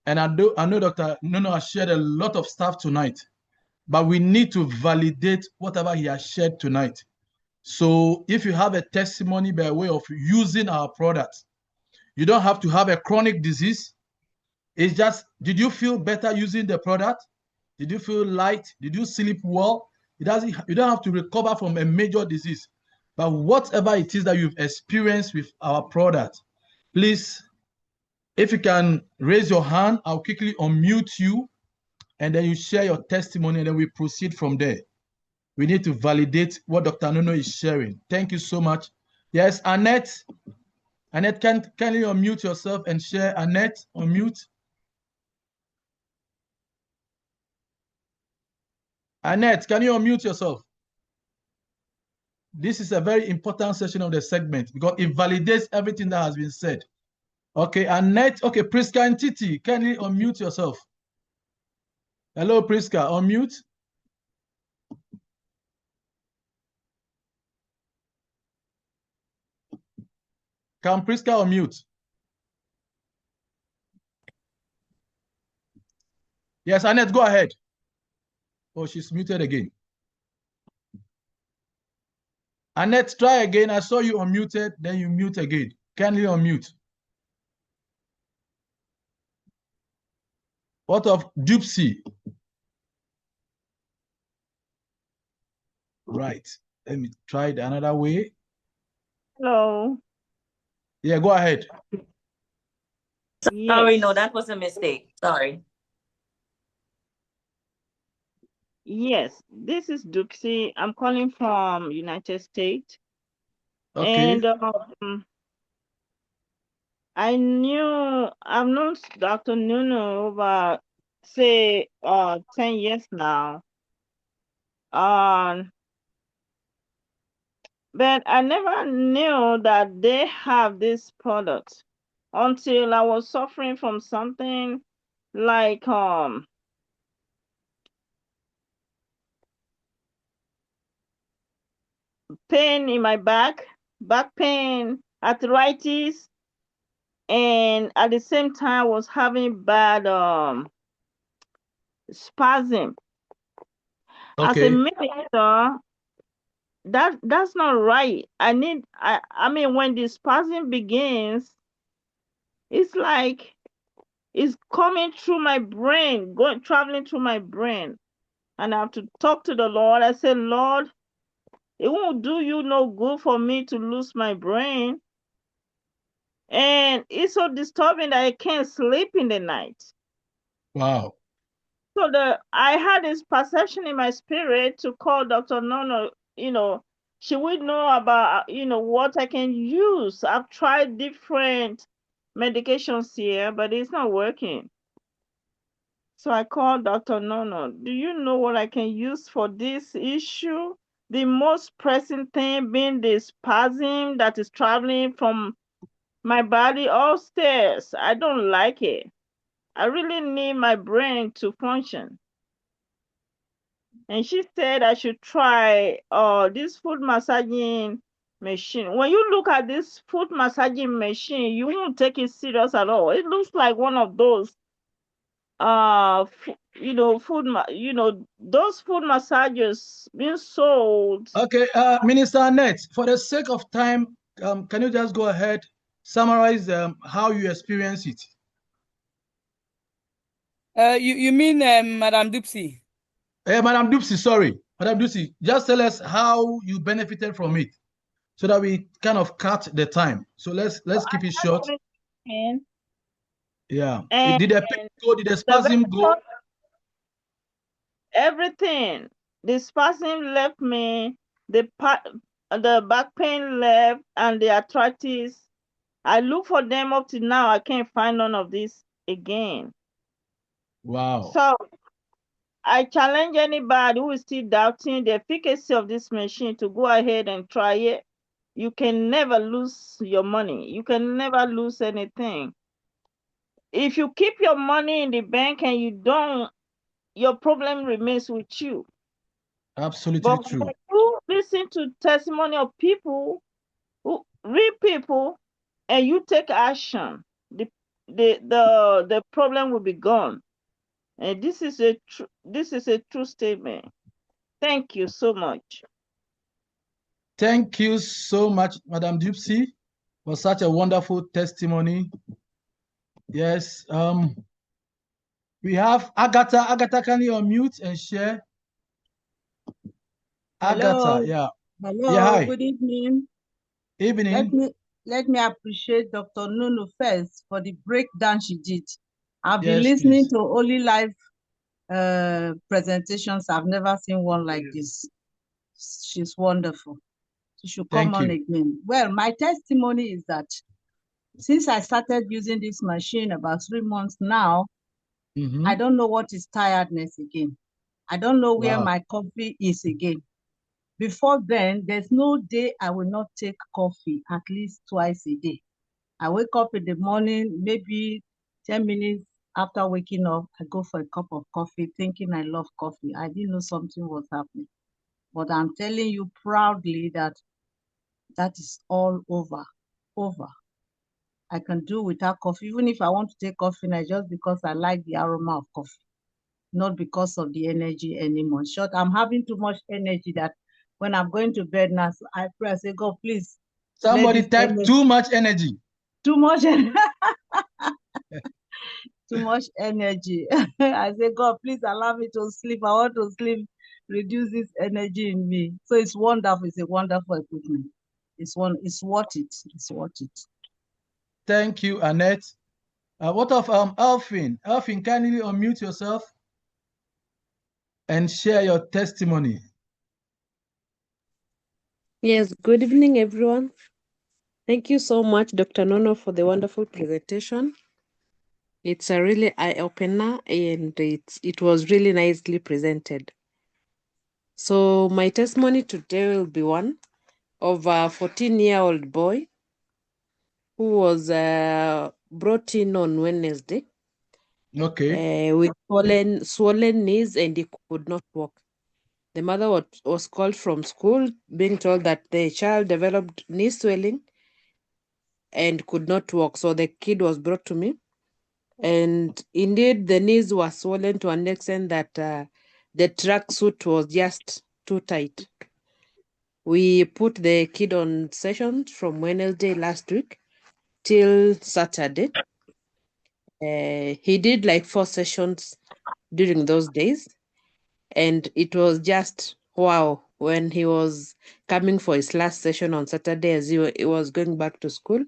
And I know Dr. Nono has shared a lot of stuff tonight, but we need to validate whatever he has shared tonight. So if you have a testimony by way of using our product, you don't have to have a chronic disease. It's just, did you feel better using the product? Did you feel light? Did you sleep well? You don't have to recover from a major disease. But whatever it is that you've experienced with our product, please, if you can raise your hand, I'll quickly unmute you, and then you share your testimony, and then we proceed from there. We need to validate what Dr. Nono is sharing. Thank you so much. Yes, Annette. Annette, can you unmute yourself and share? Annette, unmute. Annette, can you unmute yourself? this is a very important section of the segment because it validates everything that has been said. Okay, Annette. Okay, Priska and Titi, kindly unmute yourself. Hello, Priska, unmute. Can Priska unmute? Yes, Annette, go ahead. Oh, she's muted again. Annette, try again. I saw you unmuted, then you mute again. Kindly unmute. What of Dupsy? Right. Let me try it another way. Hello. Yeah, go ahead. Yes. Sorry, no, that was a mistake. Sorry. Yes, this is Duxie. I'm calling from United States. Okay. And I've known Dr. Nuno over, say, 10 years now. But I never knew that they have this product until I was suffering from something like pain in my back pain, arthritis, and at the same time I was having bad spasm. As a Okay. minister, that's not right. I mean when the spasm begins, it's like it's coming through my brain, going traveling through my brain. And I have to talk to the Lord. I said, Lord, it won't do you no good for me to lose my brain. And it's so disturbing that I can't sleep in the night. Wow. So I had this perception in my spirit to call Dr. Nono, she would know about, what I can use. I've tried different medications here, but it's not working. So I called Dr. Nono. Do you know what I can use for this issue? The most pressing thing being the spasm that is traveling from my body upstairs. I don't like it. I really need my brain to function. And she said I should try this foot massaging machine. When you look at this foot massaging machine, you won't take it serious at all. It looks like one of those those foot massagers being sold. Okay, Minister Annette, for the sake of time, can you just go ahead, summarize how you experience it? You mean Madam Dupsy? Madam Dupsy, sorry. Madam Dupsy, just tell us how you benefited from it so that we kind of cut the time. So let's keep it short. Yeah. And Did the pain go? Did the spasm go? Everything. The spasm left me, the back pain left, and the arthritis. I look for them up to now. I can't find none of this again. Wow. So I challenge anybody who is still doubting the efficacy of this machine to go ahead and try it. You can never lose your money. You can never lose anything. If you keep your money in the bank and you don't, your problem remains with you. Absolutely But true. when you listen to testimony of people, real people, and you take action, the problem will be gone. And this is a true statement. Thank you so much. Thank you so much, Madam Dupsy, for such a wonderful testimony. Yes. We have Agatha. Agatha, can you unmute and share? Hello. Agatha, yeah. Hello. Yeah, hi. Good evening. Evening. Let me appreciate Dr. Nunu first for the breakdown she did. I've been Yes, listening please. to Olylife presentations. I've never seen one like this. She's wonderful. She should come on again. Well, my testimony is that since I started using this machine about 3 months now, I don't know what is tiredness again. I don't know where my coffee is again. Before then, there's no day I will not take coffee at least twice a day. I wake up in the morning, maybe 10 minutes after waking up, I go for a cup of coffee thinking I love coffee. I didn't know something was happening. But I'm telling you proudly that that is all over. I can do without coffee, even if I want to take coffee now, just because I like the aroma of coffee, not because of the energy anymore. In short, I'm having too much energy that when I'm going to bed now, I pray, I say, God, please, Somebody type too much energy. Too much energy. Too much energy. I say, God, please allow me to sleep. I want to sleep. Reduce this energy in me. So it's wonderful. It's a wonderful equipment. It's worth it. It's worth it. Thank you, Annette. What of Elfin? Elfin, kindly unmute yourself and share your testimony. Yes, good evening, everyone. Thank you so much, Dr. Nono, for the wonderful presentation. It's a really eye-opener, and it was really nicely presented. So my testimony today will be one of a 14-year-old boy who was brought in on Wednesday. Okay. With swollen knees, and he could not walk. The mother was called from school, being told that the child developed knee swelling and could not walk. So the kid was brought to me. And indeed, the knees were swollen to an extent that the tracksuit was just too tight. We put the kid on sessions from Wednesday last week till Saturday. He did like 4 sessions during those days. And it was just wow when he was coming for his last session on Saturday as he was going back to school.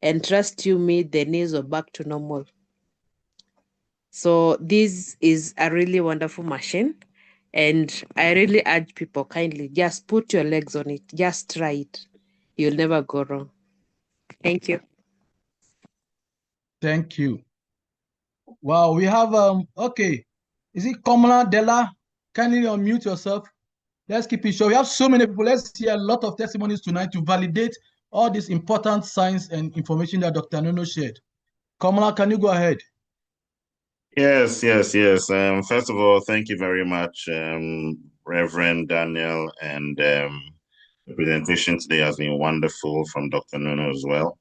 And trust you me, the knees were back to normal. So this is a really wonderful machine. And I really urge people kindly, just put your legs on it. Just try it. You'll never go wrong. Thank you. Thank you. Wow, we have, okay. Is it Kamala Della? Kindly unmute yourself. Let's keep it short. We have so many people. Let's hear a lot of testimonies tonight to validate all this important science and information that Dr. Nono shared. Kamala, can you go ahead? Yes. First of all, thank you very much, Reverend Daniel, and the presentation today has been wonderful from Dr. Nono as well.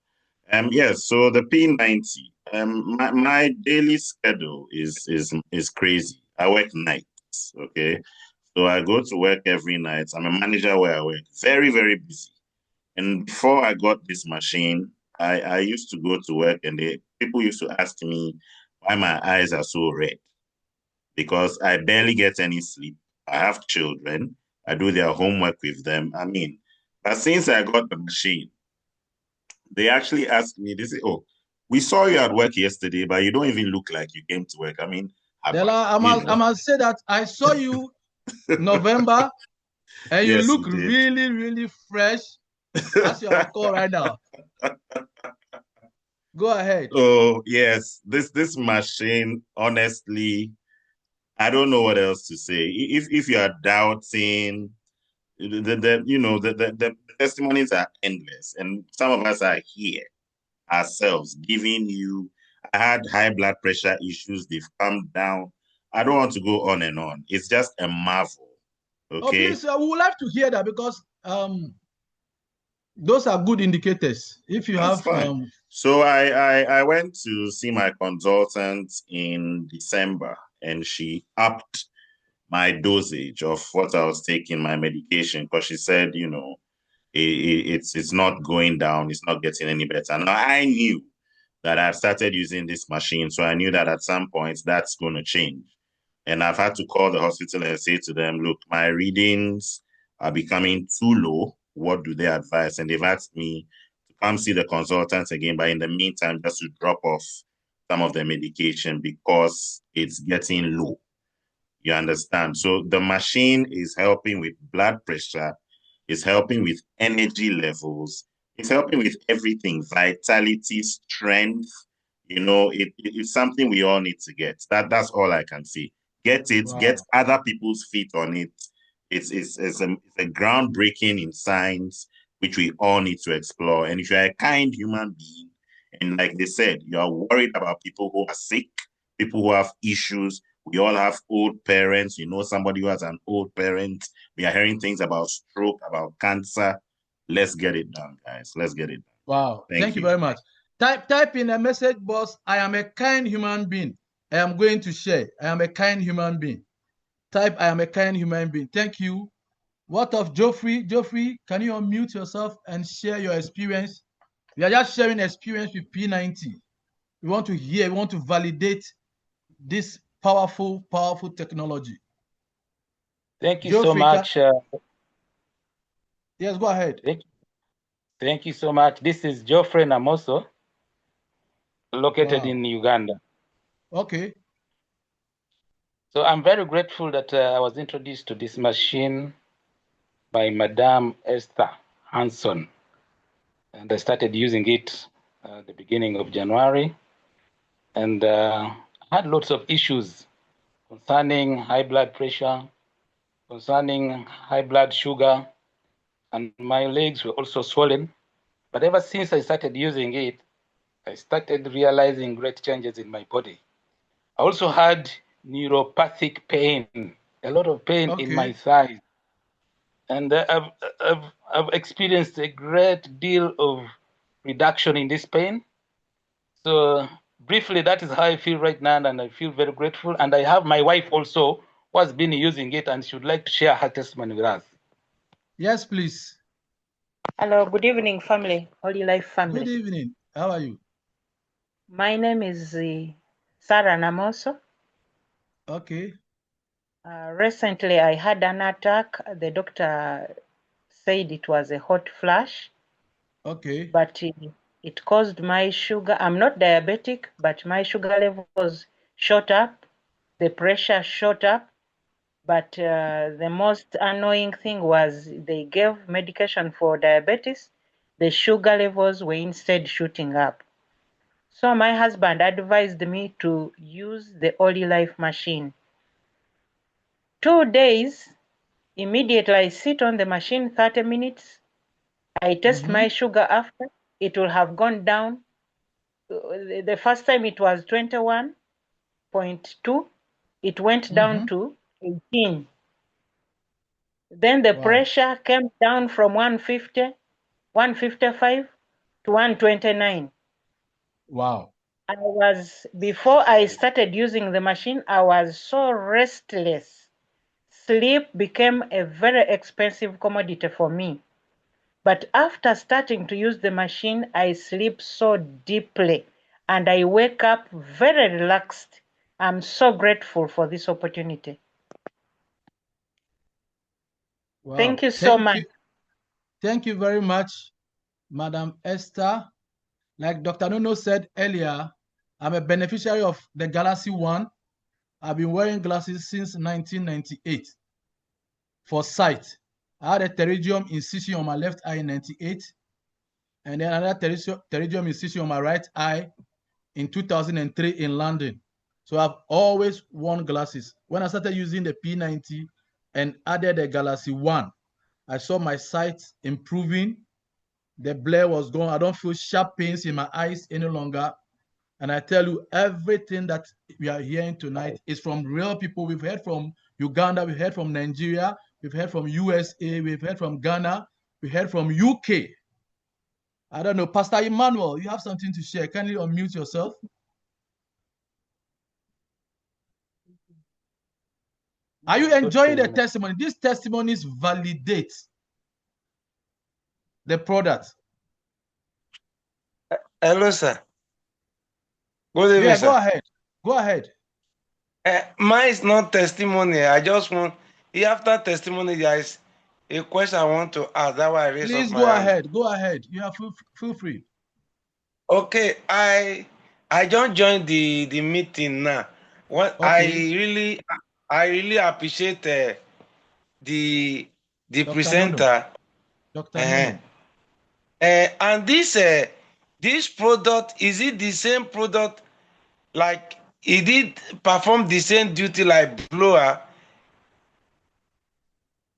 Yes, so the P90, my daily schedule is crazy. I work nights, okay? So I go to work every night. I'm a manager where I work, very, very busy. And before I got this machine, I used to go to work and people used to ask me why my eyes are so red, because I barely get any sleep. I have children. I do their homework with them. I mean, but since I got the machine, they actually asked me, they say, oh, we saw you at work yesterday, but you don't even look like you came to work. I mean, Della, I must say that I saw you November, and you yes, look you did. really, really fresh as you're on call right now. Go ahead. Oh, yes. This machine, honestly, I don't know what else to say. If you are doubting, the testimonies are endless, and some of us are here ourselves giving you. I had high blood pressure issues; they've come down. I don't want to go on and on. It's just a marvel. Okay. Oh, please, we would like to hear that, because those are good indicators. If you That's have fine. So I went to see my consultant in December, and she upped my dosage of what I was taking, my medication, because she said, it's not going down, it's not getting any better. Now I knew that I've started using this machine, so I knew that at some point that's going to change. And I've had to call the hospital and say to them, look, my readings are becoming too low. What do they advise? And they've asked me to come see the consultants again, but in the meantime, just to drop off some of the medication because it's getting low. You understand? So the machine is helping with blood pressure, is helping with energy levels, it's helping with everything, vitality, strength. It's something we all need to get. That's all I can say. Get it, Wow. get other people's feet on it. It's a groundbreaking in science, which we all need to explore. And if you're a kind human being, and like they said, you are worried about people who are sick, people who have issues. We all have old parents. You know somebody who has an old parent. We are hearing things about stroke, about cancer. Let's get it done, guys. Let's get it done. Wow. Thank you very much. Type in a message box. I am a kind human being. I am going to share. I am a kind human being. Type I am a kind human being. Thank you. What of Geoffrey? Geoffrey, can you unmute yourself and share your experience? We are just sharing experience with P90. We want to hear, we want to validate this powerful technology. Thank you Geoffrey, so much. Yes, go ahead. Thank you so much. This is Geoffrey Namoso, located in Uganda. Okay. So I'm very grateful that I was introduced to this machine by Madame Esther Hanson. And I started using it at the beginning of January. And I had lots of issues concerning high blood pressure, concerning high blood sugar, and my legs were also swollen. But ever since I started using it, I started realizing great changes in my body. I also had neuropathic pain, a lot of pain in my thighs. And I've experienced a great deal of reduction in this pain. So briefly, that is how I feel right now, and I feel very grateful. And I have my wife also who has been using it, and she would like to share her testimony with us. Yes, please. Hello, good evening, family, Olylife family. Good evening. How are you? My name is Sarah Namoso. Okay. Recently, I had an attack. The doctor said it was a hot flash. Okay. But it caused my sugar. I'm not diabetic, but my sugar levels shot up. The pressure shot up. But the most annoying thing was they gave medication for diabetes. The sugar levels were instead shooting up. So my husband advised me to use the Olylife machine. 2 days, immediately I sit on the machine 30 minutes. I test my sugar after. It will have gone down. The first time it was 21.2. It went down to 18. Then the pressure came down from 150, 155 to 129. Wow. Before I started using the machine, I was so restless. Sleep became a very expensive commodity for me. But after starting to use the machine, I sleep so deeply and I wake up very relaxed. I'm so grateful for this opportunity. Wow. Thank you so much. Thank you very much, Madam Esther. Like Dr. Nono said earlier, I'm a beneficiary of the Galaxy One. I've been wearing glasses since 1998 for sight. I had a pterygium incision on my left eye in 98, and then another pterygium incision on my right eye in 2003 in London. So I've always worn glasses. When I started using the P90 and added the Galaxy One, I saw my sight improving. The blur was gone. I don't feel sharp pains in my eyes any longer. And I tell you, everything that we are hearing tonight is from real people. We've heard from Uganda, we've heard from Nigeria, we've heard from USA, we've heard from Ghana, we heard from UK. I don't know, Pastor Emmanuel, you have something to share. Can you unmute yourself? Are you enjoying the testimony? These testimonies validate the product. Hello, sir. Good evening, yeah, sir. go ahead. Go ahead. Mine is not testimony. I just want, after testimony, there is a question I want to ask. That's why I raised Please up my go hand. ahead. Go ahead. You have feel free. Okay, I just joined the meeting now. What Okay. I really appreciate the Dr. presenter. Dr. Nono. And this product, is it the same product? Like, it did perform the same duty like blower?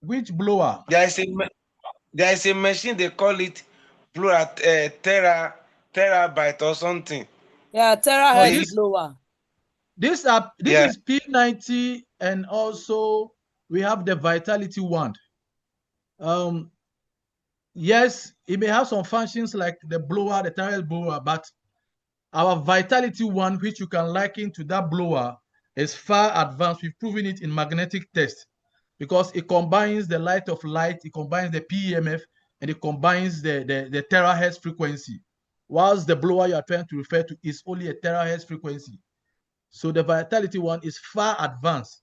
Which blower? There is a machine, they call it plural terabyte or something. Yeah, terahertz blower. This is P90, and also we have the Vitality wand. Yes, it may have some functions like the blower, the terahertz blower, but our Vitality wand, which you can liken to that blower, is far advanced. We've proven it in magnetic test because it combines the light of light, it combines the PEMF, and it combines the terahertz frequency. Whilst the blower you are trying to refer to is only a terahertz frequency. So the Vitality one is far advanced.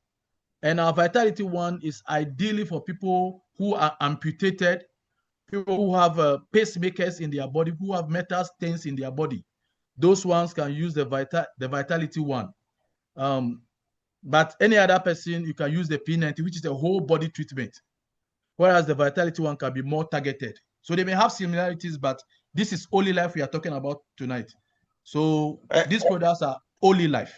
And our Vitality one is ideally for people who are amputated, people who have pacemakers in their body, who have metal stains in their body. Those ones can use the Vitality one. But any other person, you can use the P90, which is a whole body treatment. Whereas the Vitality one can be more targeted. So they may have similarities, but this is Olylife we are talking about tonight. So these products are Olylife.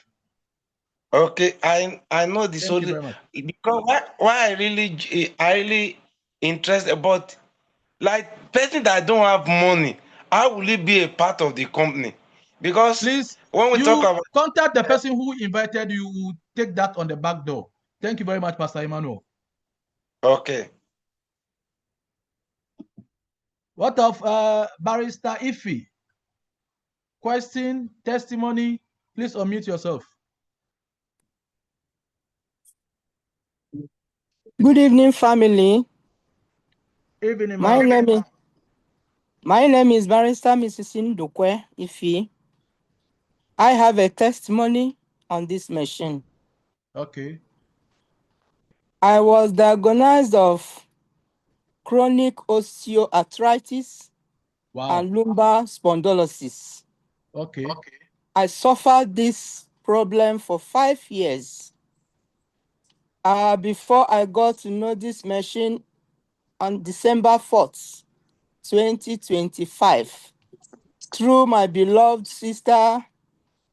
Okay, I know this Thank only you very much. because why I really interested about, like, person that don't have money, how will he be a part of the company? Because please, when we talk about, contact the person who invited you, will take that on the back door. Thank you very much, Pastor Emmanuel. Okay. What of Barrister Ife? Question, testimony, please unmute yourself. Good evening, family. Evening, my name is Barrister Mrs. Ndukwe Ife. I have a testimony on this machine. Okay. I was diagnosed of chronic osteoarthritis and lumbar spondylosis. Okay. I suffered this problem for 5 years. Before I got to know this machine on December 4th, 2025, through my beloved sister,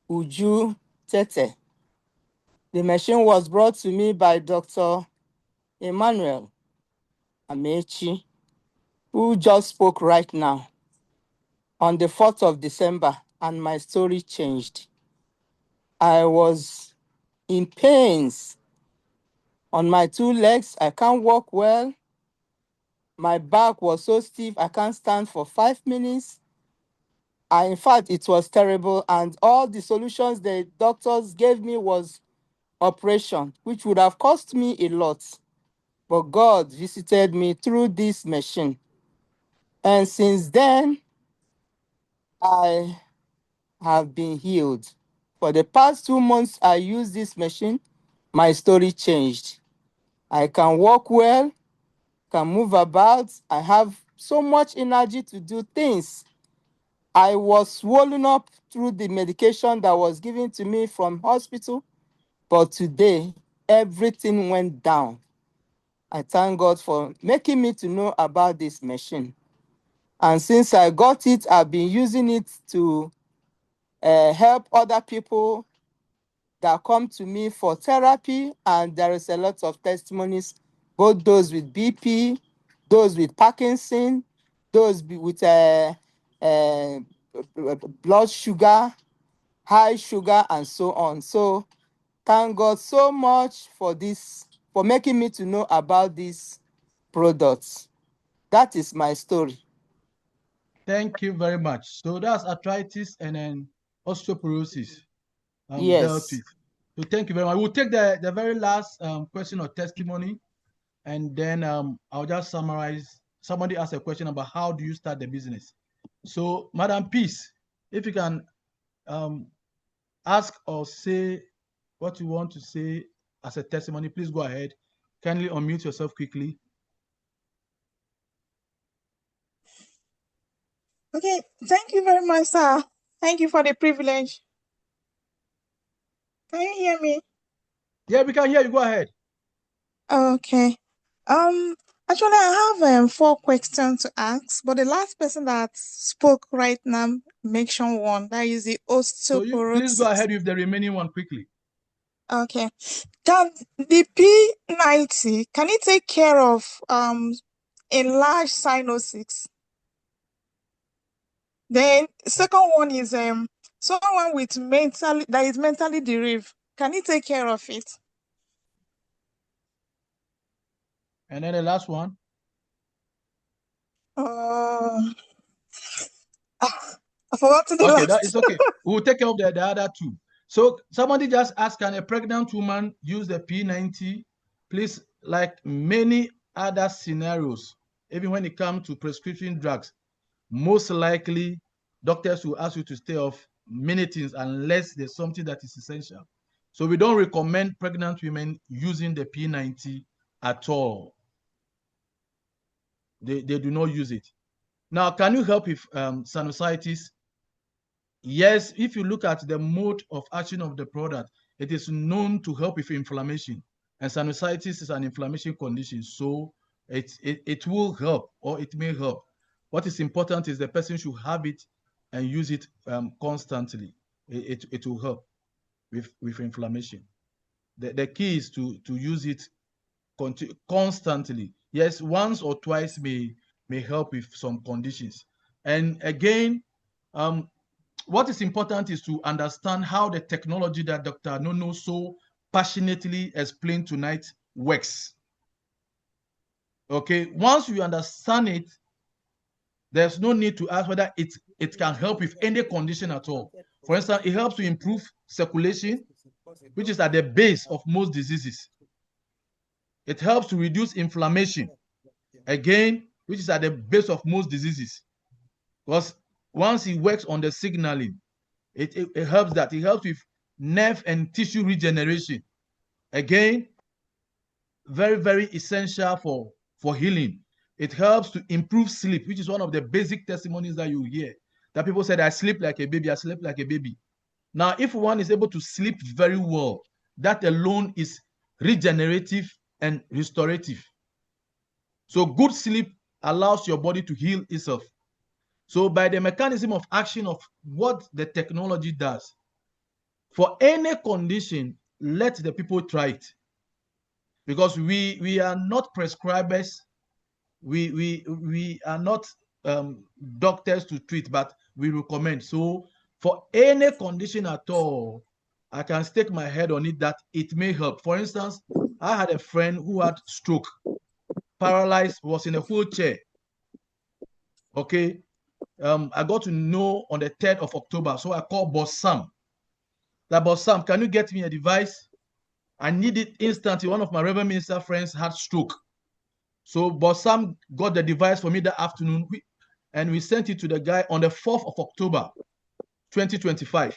Uju Tete. The machine was brought to me by Dr. Emmanuel Amechi, who just spoke right now, on the 4th of December, and my story changed. I was in pains on my 2 legs. I can't walk well. My back was so stiff, I can't stand for 5 minutes. In fact, it was terrible, and all the solutions the doctors gave me was operation, which would have cost me a lot. But God visited me through this machine. And since then, I have been healed. For the past 2 months I used this machine, my story changed. I can walk well, can move about. I have so much energy to do things. I was swollen up through the medication that was given to me from hospital, but today everything went down. I thank God for making me to know about this machine. And since I got it, I've been using it to help other people that come to me for therapy. And there is a lot of testimonies, both those with BP, those with Parkinson, those with blood sugar, high sugar, and so on. So thank God so much for this, for making me to know about these products. That is my story. Thank you very much. So that's arthritis and then osteoporosis. Yes. Dealt with. So thank you very much. We'll take the very last question or testimony, and then I'll just summarize. Somebody asked a question about how do you start the business. So, Madam Peace, if you can ask or say what you want to say as a testimony, please go ahead. Kindly unmute yourself quickly. Okay, thank you very much, sir. Thank you for the privilege. Can you hear me? Yeah, we can hear you. Go ahead. Okay. Actually, I have 4 questions to ask, but the last person that spoke right now mentioned one, that is the So you please go osteoporosis. ahead with the remaining one quickly. Okay. Can the P90, can it take care of enlarged cyanosis? Then second one is someone with that is mentally derived. Can it take care of it? And then the last one. I forgot the Okay, last. that is okay. We'll take care of the other two. So somebody just asked, can a pregnant woman use the P90? Please, like many other scenarios, even when it comes to prescription drugs, most likely doctors will ask you to stay off many things unless there's something that is essential. So we don't recommend pregnant women using the P90 at all. They do not use it. Now, can you help with sinusitis? Yes, if you look at the mode of action of the product, it is known to help with inflammation. And sinusitis is an inflammation condition, so it will help, or it may help. What is important is the person should have it and use it constantly. It will help with inflammation. The key is to use it constantly. Yes, once or twice may help with some conditions. And again, what is important is to understand how the technology that Dr. Nono so passionately explained tonight works. Okay, once you understand it, there's no need to ask whether it can help with any condition at all. For instance, it helps to improve circulation, which is at the base of most diseases. It helps to reduce inflammation, again, which is at the base of most diseases. Because once it works on the signaling, it helps that. It helps with nerve and tissue regeneration. Again, very, very essential for healing. It helps to improve sleep, which is one of the basic testimonies that you hear. That people said, I sleep like a baby, I sleep like a baby. Now, if one is able to sleep very well, that alone is regenerative and restorative. So good sleep allows your body to heal itself. So by the mechanism of action of what the technology does, for any condition, let the people try it. Because we are not prescribers, we are not doctors to treat, but we recommend. So for any condition at all, I can stake my head on it that it may help. For instance, I had a friend who had stroke, paralyzed, was in a wheelchair. Okay, I got to know on the 3rd of October, so I called Boss Sam. That Boss Sam, can you get me a device? I need it instantly. One of my Reverend Minister friends had stroke. So Boss Sam got the device for me that afternoon, and we sent it to the guy on the 4th of October, 2025.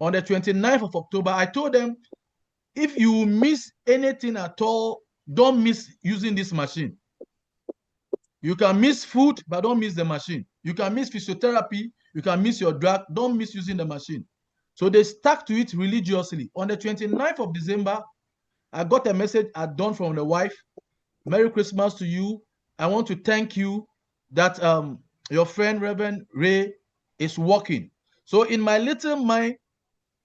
On the 29th of October, I told them, if you miss anything at all, don't miss using this machine. You can miss food, but don't miss the machine. You can miss physiotherapy, you can miss your drug, don't miss using the machine. So they stuck to it religiously. On the 29th of December, I got a message at dawn from the wife. Merry Christmas to you. I want to thank you that your friend Reverend Ray is walking. So in my little mind,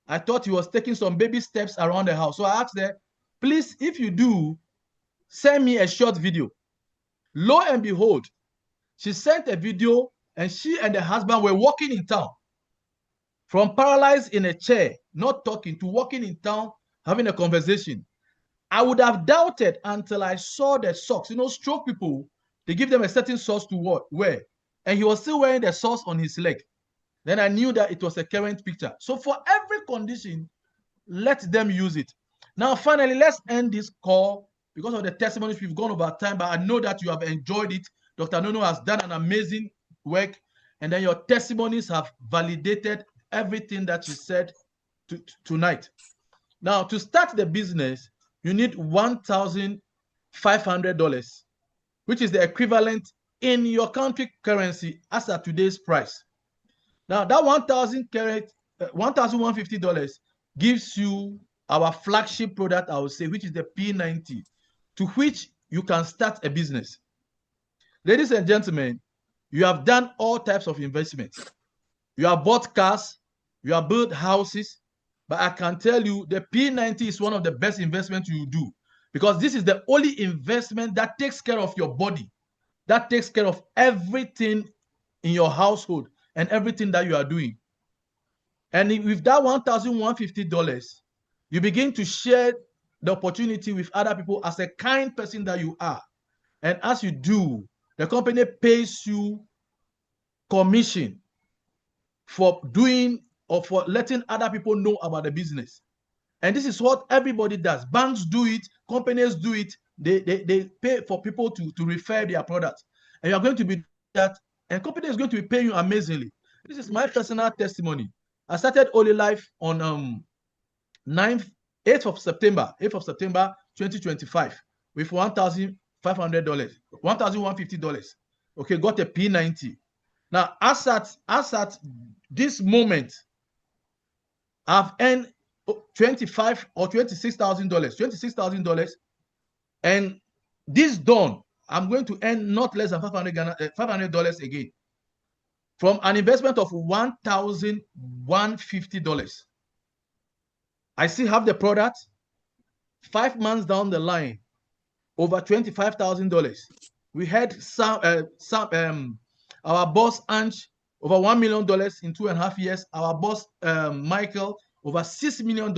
I thought he was taking some baby steps around the house. So I asked her, please, if you do, send me a short video. Lo and behold, she sent a video and she and the husband were walking in town. From paralyzed in a chair, not talking, to walking in town, having a conversation. I would have doubted until I saw the socks. You know, stroke people, they give them a certain socks to wear. And he was still wearing the socks on his leg. Then I knew that it was a current picture. So for every condition, let them use it. Now, finally, let's end this call because of the testimonies. We've gone over time, but I know that you have enjoyed it. Dr. Nono has done an amazing work, and then your testimonies have validated everything that you said tonight. Now, to start the business, you need $1,500, which is the equivalent in your country currency as at today's price. Now, that $1,150 gives you our flagship product, I would say, which is the P90, to which you can start a business. Ladies and gentlemen, you have done all types of investments. You have bought cars, you have built houses, But I can tell you the P90 is one of the best investments you do, because this is the only investment that takes care of your body, that takes care of everything in your household and everything that you are doing. And with that $1,150, you begin to share the opportunity with other people as a kind person that you are. And as you do, the company pays you commission for doing or for letting other people know about the business. And this is what everybody does. Banks do it, companies do it. They pay for people to refer their products. And you are going to be that, and company is going to be paying you amazingly. This is my personal testimony. I started Olylife on 8th of September 2025 with $1,500, $1,150. Okay, got a P90. Now, as at this moment, I've earned $25,000 or $26,000, and this done, I'm going to earn not less than $500 again from an investment of $1,150. I still have the product. 5 months down the line, over $25,000. We had our boss Ange over $1 million in 2.5 years. Our boss Michael over $6 million.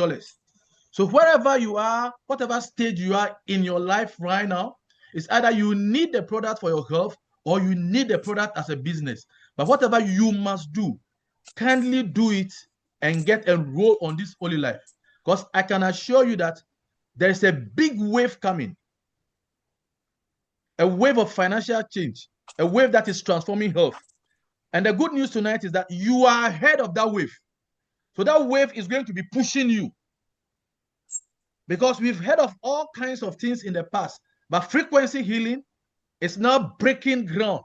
So wherever you are, whatever stage you are in your life right now, it's either you need the product for your health or you need the product as a business. But whatever you must do, kindly do it and get enrolled on this Olylife. Because I can assure you that there is a big wave coming, a wave of financial change, a wave that is transforming health. And the good news tonight is that you are ahead of that wave. So that wave is going to be pushing you, because we've heard of all kinds of things in the past, but frequency healing is now breaking ground,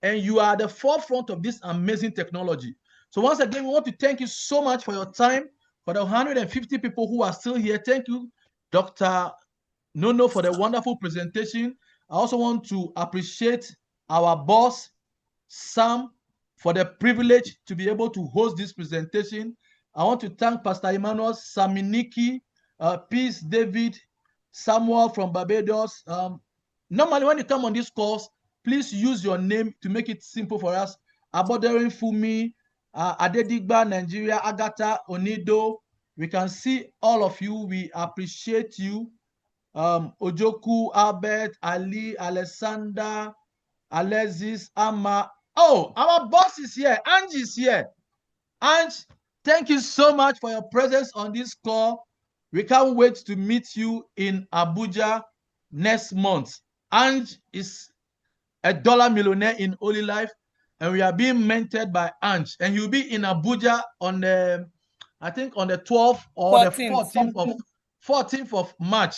and you are at the forefront of this amazing technology. So once again, we want to thank you so much for your time. For the 150 people who are still here, thank you, Dr. Nono, for the wonderful presentation. I also want to appreciate our boss, Sam, for the privilege to be able to host this presentation. I want to thank Pastor Emmanuel, Saminiki, Peace, David, Samuel from Barbados. Normally, when you come on this course, please use your name to make it simple for us. Aboderin Fumi, Adedigba, Nigeria, Agatha, Onido. We can see all of you. We appreciate you. Ojoku, Albert, Ali, Alexander, Alexis, Amma. Oh, our boss is here. Angie is here. Ange, thank you so much for your presence on this call. We can't wait to meet you in Abuja next month. Ange is a dollar millionaire in Olylife, and we are being mentored by Ange. And he'll be in Abuja on the, I think on the 12th or 14th. The 14th of March.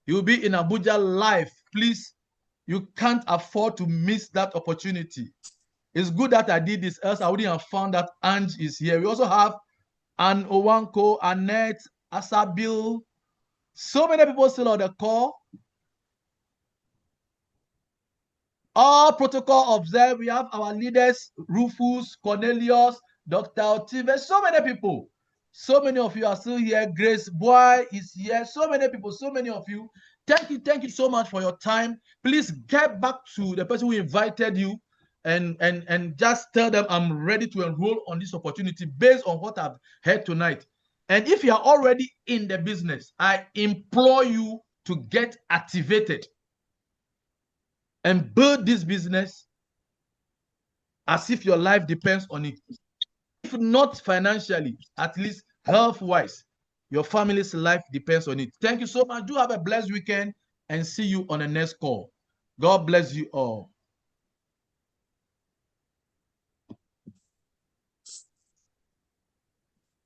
You'll be in Abuja live. Please, you can't afford to miss that opportunity. It's good that I did this, else I wouldn't have found that Ange is here. We also have Anne Owanko, Annette, Asabil. So many people still on the call. All protocol observed. We have our leaders, Rufus, Cornelius, Dr. Otive, so many people. So many of you are still here. Grace Boy is here. So many people, so many of you. Thank you so much for your time. Please get back to the person who invited you and just tell them I'm ready to enroll on this opportunity based on what I've heard tonight. And if you are already in the business, I implore you to get activated and build this business as if your life depends on it. If not financially, at least health-wise, your family's life depends on it. Thank you so much. Do have a blessed weekend and see you on the next call. God bless you all.